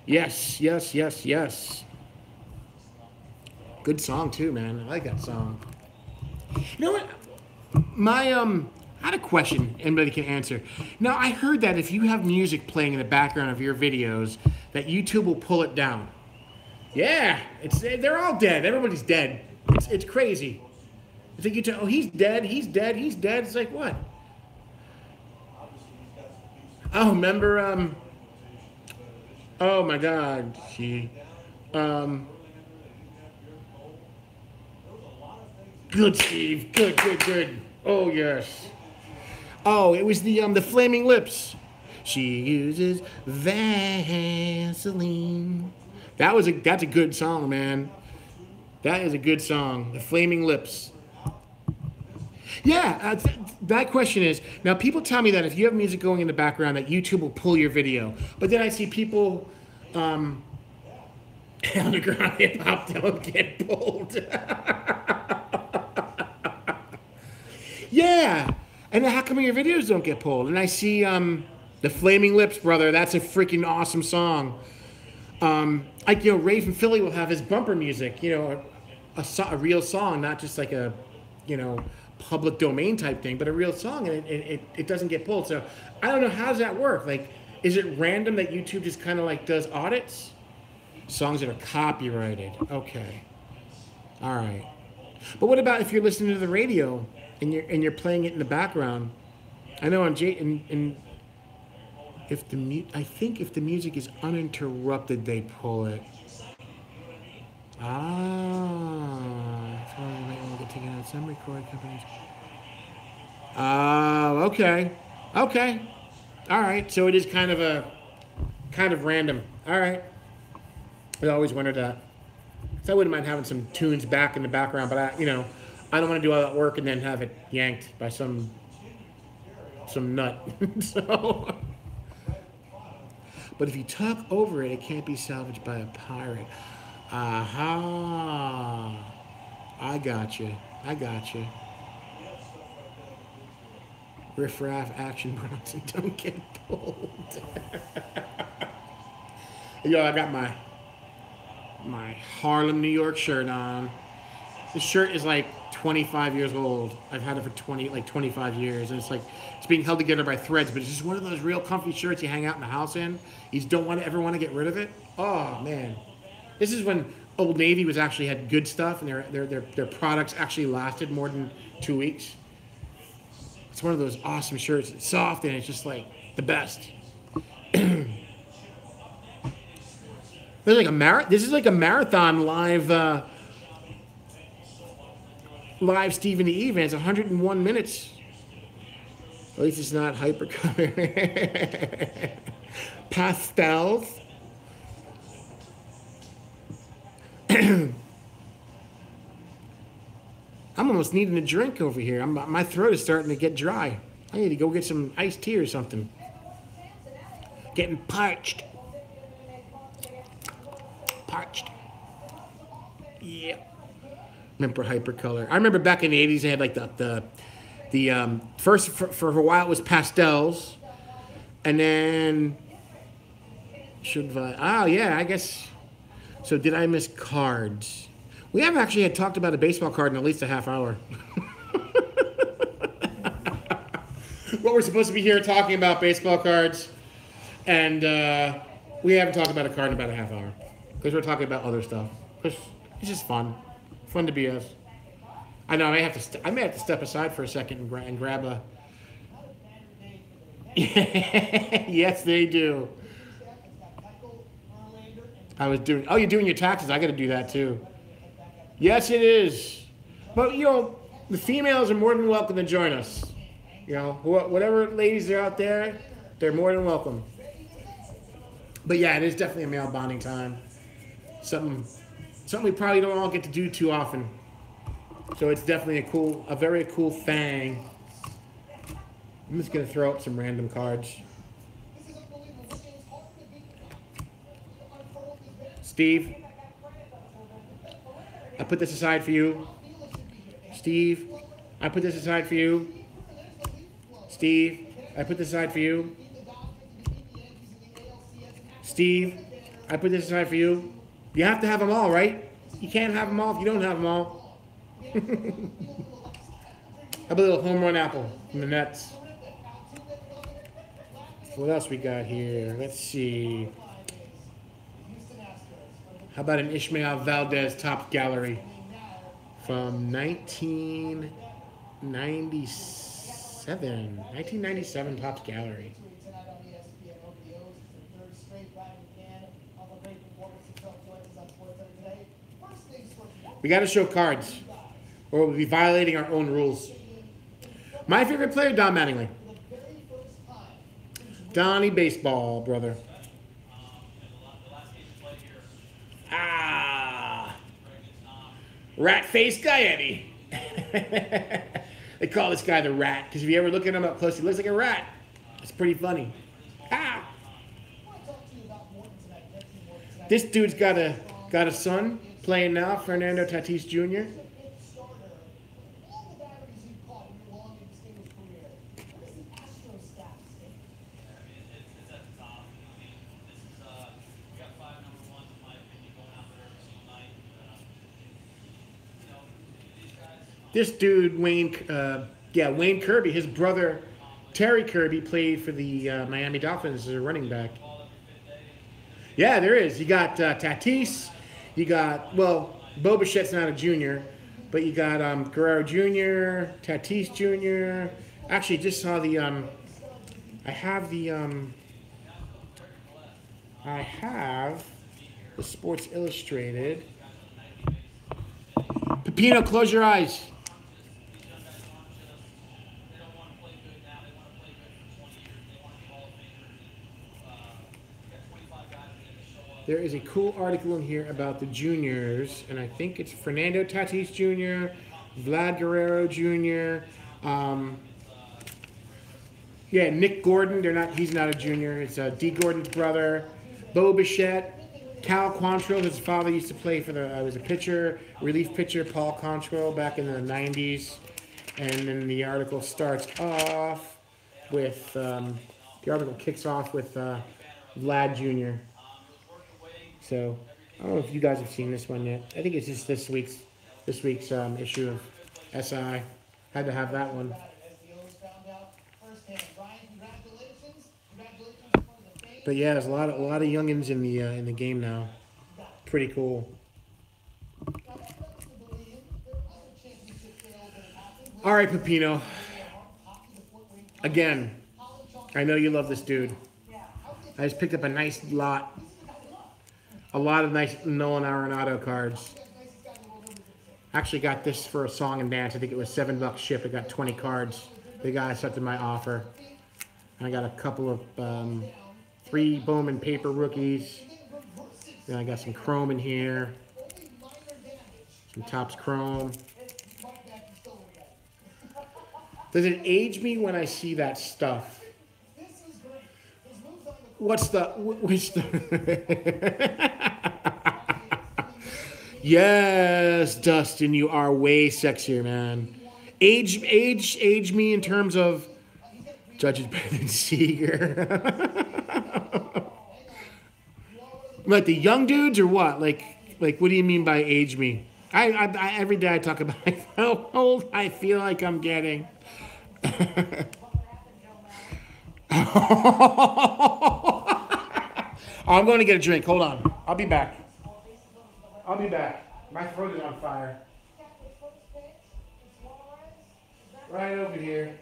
Yes, yes, yes, yes. Good song too, man. I like that song. You know what? My I had a question anybody can answer. Now I heard that if you have music playing in the background of your videos, that YouTube will pull it down. Yeah, they're all dead. Everybody's dead. It's crazy. It's like you tell, oh, he's dead, he's dead, he's dead. It's like what? Oh, remember, oh my God, good, Steve, good, good, good. Oh yes. Oh, it was the Flaming Lips. She uses Vaseline. That's a good song, man. That is a good song. The Flaming Lips. Yeah, that question is, now people tell me that if you have music going in the background that YouTube will pull your video. But then I see people, underground hip hop don't get pulled. Yeah, and then how come your videos don't get pulled? And I see the Flaming Lips, brother, that's a freaking awesome song. Like, you know, Ray from Philly will have his bumper music, you know, a real song, not just like a, you know, public domain type thing, but a real song, and it doesn't get pulled. So I don't know, how does that work? Like, is it random that YouTube just kind of like does audits? Songs that are copyrighted. Okay. All right. But what about if you're listening to the radio and you're playing it in the background? I know on J in if I think if the music is uninterrupted, they pull it. That's why you might want to get taken out some recording companies. Okay. Okay. All right. So it is kind of random. All right. I always wondered that. So I wouldn't mind having some tunes back in the background, but I don't want to do all that work and then have it yanked by some nut. So, but if you talk over it, it can't be salvaged by a pirate. Aha! I got you. I got you. Riff raff, action, Bronson, don't get pulled. Yo, I got my Harlem, New York shirt on. This shirt is like 25 years old. I've had it for 25 years, and it's being held together by threads. But it's just one of those real comfy shirts you hang out in the house in. You just don't ever want to get rid of it. Oh man, this is when Old Navy was actually had good stuff, and their products actually lasted more than 2 weeks. It's one of those awesome shirts. It's soft and it's just like the best. This is like a marathon live Stephen E. event. It's 101 minutes. At least it's not hypercolor. Pastels. I'm almost needing a drink over here. My throat is starting to get dry. I need to go get some iced tea or something. Getting parched. Parched. Yeah. Remember hypercolor. I remember back in the 80s they had like the first for a while it was pastels. And then I guess. So did I miss cards? We haven't actually had talked about a baseball card in at least a half hour. What we're supposed to be here talking about baseball cards, and we haven't talked about a card in about a half hour because we're talking about other stuff. It's just fun to be us. I know I may have to step aside for a second and grab a. Yes, they do. You're doing your taxes. I got to do that too. Yes, it is. But, the females are more than welcome to join us. Whatever ladies are out there, they're more than welcome. But, yeah, it is definitely a male bonding time. Something we probably don't all get to do too often. So it's definitely a very cool thing. I'm just going to throw up some random cards. Steve, I put this aside for you. Steve, I put this aside for you. Steve, I put this aside for you. Steve, I put this aside for you. You have to have them all, right? You can't have them all if you don't have them all. How about a little home run apple from the Nets? What else we got here? Let's see. How about an Ishmael Valdez Topps Gallery from 1997? 1997 Topps Gallery. We got to show cards, or we'll be violating our own rules. My favorite player, Don Mattingly. Donnie Baseball, brother. Rat-faced Gaetti. They call this guy the Rat, because if you ever look at him up close, he looks like a rat. It's pretty funny. Ah! This dude's got a son playing now, Fernando Tatis Jr. This dude, Wayne Kirby, his brother, Terry Kirby, played for the Miami Dolphins as a running back. Yeah, there is. You got Tatis. You got, well, Bo Bichette's not a junior, but you got Guerrero Jr., Tatis Jr. Actually, just saw the I have the I have the Sports Illustrated. Pepino, close your eyes. There is a cool article in here about the juniors, and I think it's Fernando Tatis Jr., Vlad Guerrero Jr., yeah, Nick Gordon. They're not. He's not a junior. It's D. Gordon's brother, Bo Bichette, Cal Quantrill. His father used to play for the. Was a pitcher, relief pitcher, Paul Quantrill, back in the '90s. And then the article starts off with. The article kicks off with Vlad Jr. So I don't know if you guys have seen this one yet. I think it's just this week's issue of SI. Had to have that one. But yeah, there's a lot of youngins in the game now. Pretty cool. All right, Pepino. Again, I know you love this dude. I just picked up a nice lot. A lot of nice Nolan Arenado cards. Actually got this for a song and dance. I think it was $7 ship. I got 20 cards. The guy accepted my offer. I got a couple of 3 Bowman paper rookies. Then I got some chrome in here. Some Topps chrome. Does it age me when I see that stuff? What's the... Which the... Yes, Dustin, you are way sexier, man. Age me in terms of Judge is better than Seager. Like the young dudes or what? Like what do you mean by age me? I every day I talk about how old I feel like I'm getting. I'm going to get a drink. Hold on. I'll be back. My throat is on fire. Right over here.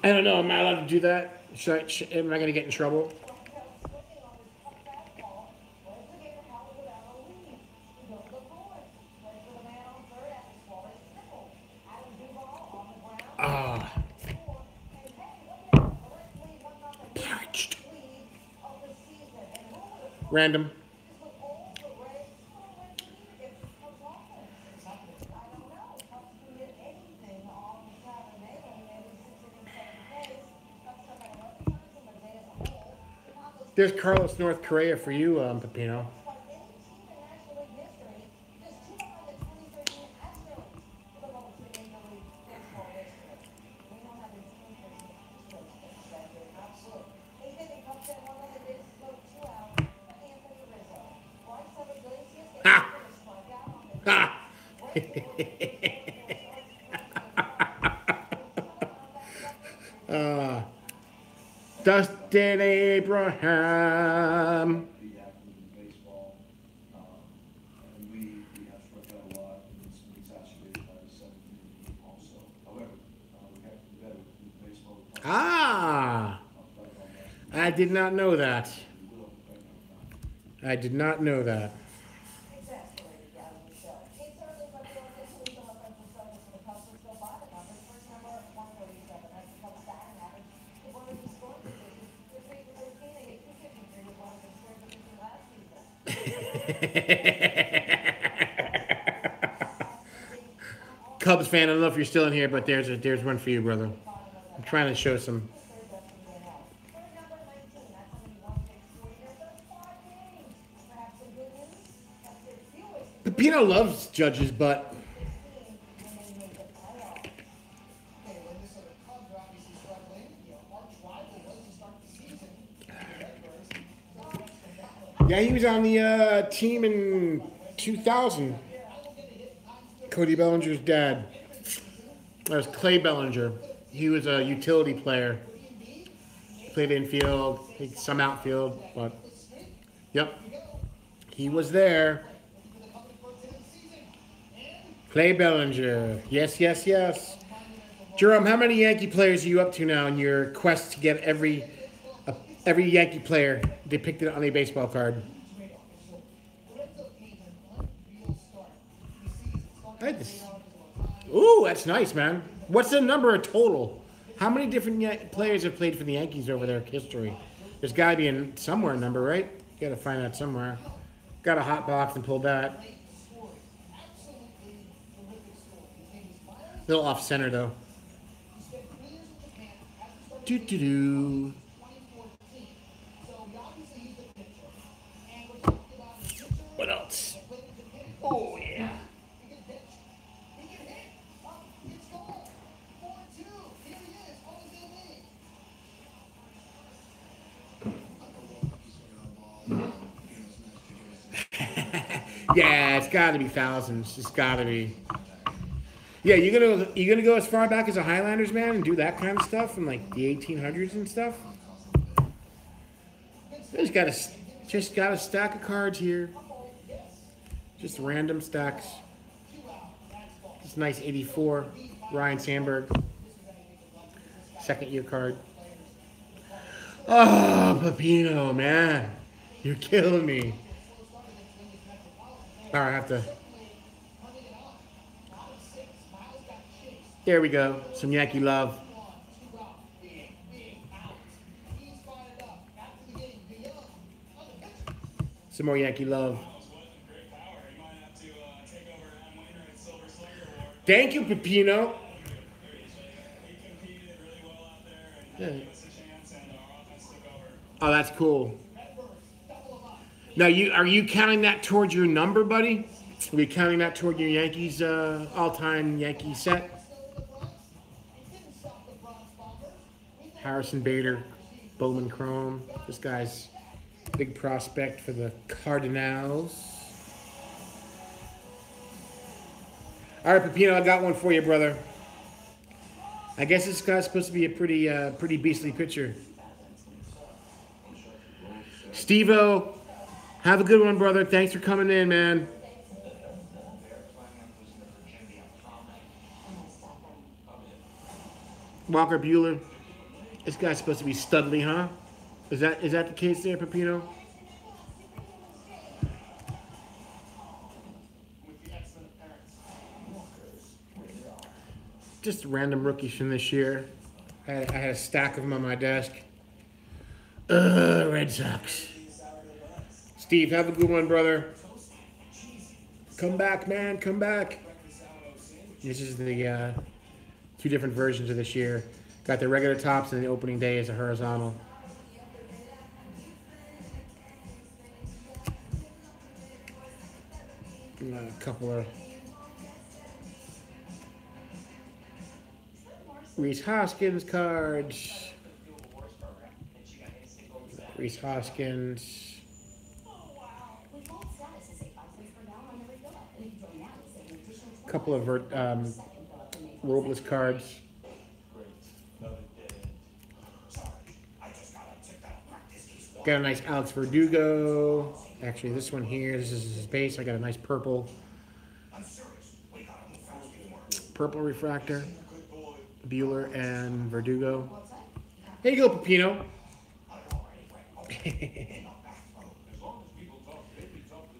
I don't know. Am I allowed to do that? Am I going to get in trouble? Parched. Random. There's Carlos North Correa for you, Pepino. Dustin Abraham. Ah, I did not know that. I did not know that. Cubs fan, I don't know if you're still in here, but there's one for you, brother. I'm trying to show some. Pepino loves Judge's butt. Yeah, he was on the team in 2000. Cody Bellinger's dad. That was Clay Bellinger. He was a utility player. Played infield, some outfield, but yep, he was there. Clay Bellinger. Yes, yes, yes. Jerome, how many Yankee players are you up to now in your quest to get every Yankee player depicted on a baseball card? Ooh, that's nice, man. What's the number total? How many different players have played for the Yankees over their history? There's got to be somewhere a number, right? You got to find that somewhere. Got a hot box and pulled that. A little off center though. Do do do. What else? Oh yeah. Yeah, it's got to be thousands. It's got to be. Yeah, you gonna go as far back as the Highlanders, man, and do that kind of stuff in like the 1800s and stuff. Just got a stack of cards here. Just random stacks. This nice 84 Ryan Sandberg, second year card. Oh, Pepino, man, you're killing me. All right, I have to. There we go. Some Yankee love. Some more Yankee love. Thank you, Pepino. Yeah. Oh, that's cool. Now, are you counting that towards your number, buddy? Are you counting that toward your Yankees all-time Yankee set? Harrison Bader, Bowman Chrome. This guy's big prospect for the Cardinals. All right, Pepino, I got one for you, brother. I guess this guy's supposed to be a pretty beastly pitcher. Steve-O, have a good one, brother. Thanks for coming in, man. Walker Buehler. This guy's supposed to be Studley, huh? Is that the case there, Pepino? Just random rookies from this year. I had a stack of them on my desk. Red Sox. Steve, have a good one, brother. Come back, man. Come back. This is the two different versions of this year. Got the regular tops and the opening day is a horizontal. A couple of Reese Hoskins cards. Reese Hoskins. A couple of Robles cards. Got a nice Alex Verdugo. Actually, this one here, this is his base. I got a nice purple refractor. Buehler and Verdugo. Here you go, Pepino.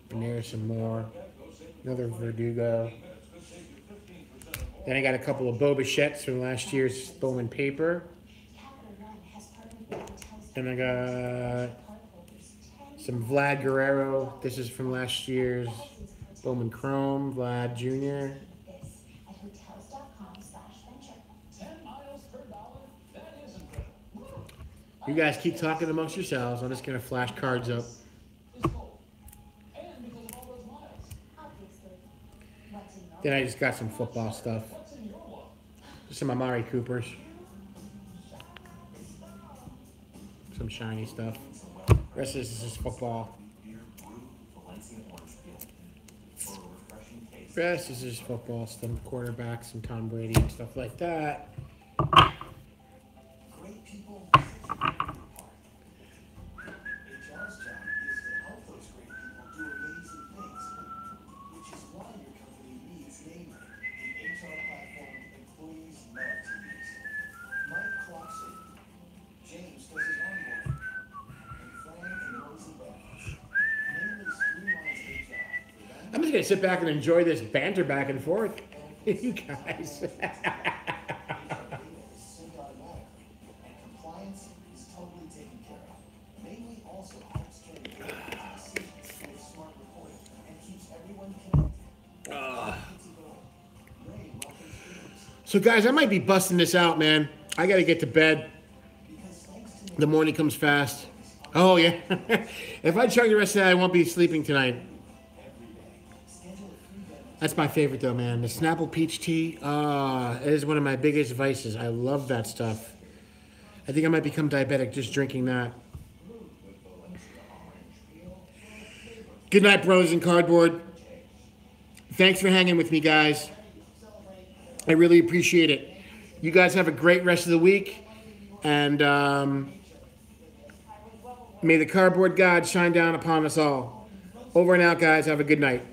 And there's some more. Another Verdugo. Then I got a couple of Bo Bichettes from last year's Bowman paper. And I got some Vlad Guerrero. This is from last year's Bowman Chrome, Vlad Jr. You guys keep talking amongst yourselves. I'm just going to flash cards up. Then I just got some football stuff. Some Amari Coopers. Some shiny stuff. The rest of this is just football. Rest is just football, some quarterbacks, some Tom Brady and stuff like that. Great people set you apart. HR's job is to help those great people do amazing things, which is why your company needs Nite, the HR platform employees love to use. Mike clocks in, James does his onboarding, and Fran enrolls in benefits. Namely streamlines HR for them I'm just gonna sit back and enjoy this banter back and forth. You guys. is synced automatically, and compliance is totally taken care of. Mainly also helps turn decisions with smart reporting and keeps everyone connected. Ray welcomes students So guys, I might be busting this out, man. I gotta get to bed. because thanks to The morning comes fast. Oh yeah. If I chug the rest of that, I won't be sleeping tonight. schedule a free demo That's my favorite though, man. The Snapple peach tea. It is one of my biggest vices. I love that stuff. I think I might become diabetic just drinking that. Good night, bros and cardboard. Thanks for hanging with me, guys. I really appreciate it. You guys have a great rest of the week, and may the cardboard God shine down upon us all. Over and out, guys. Have a good night.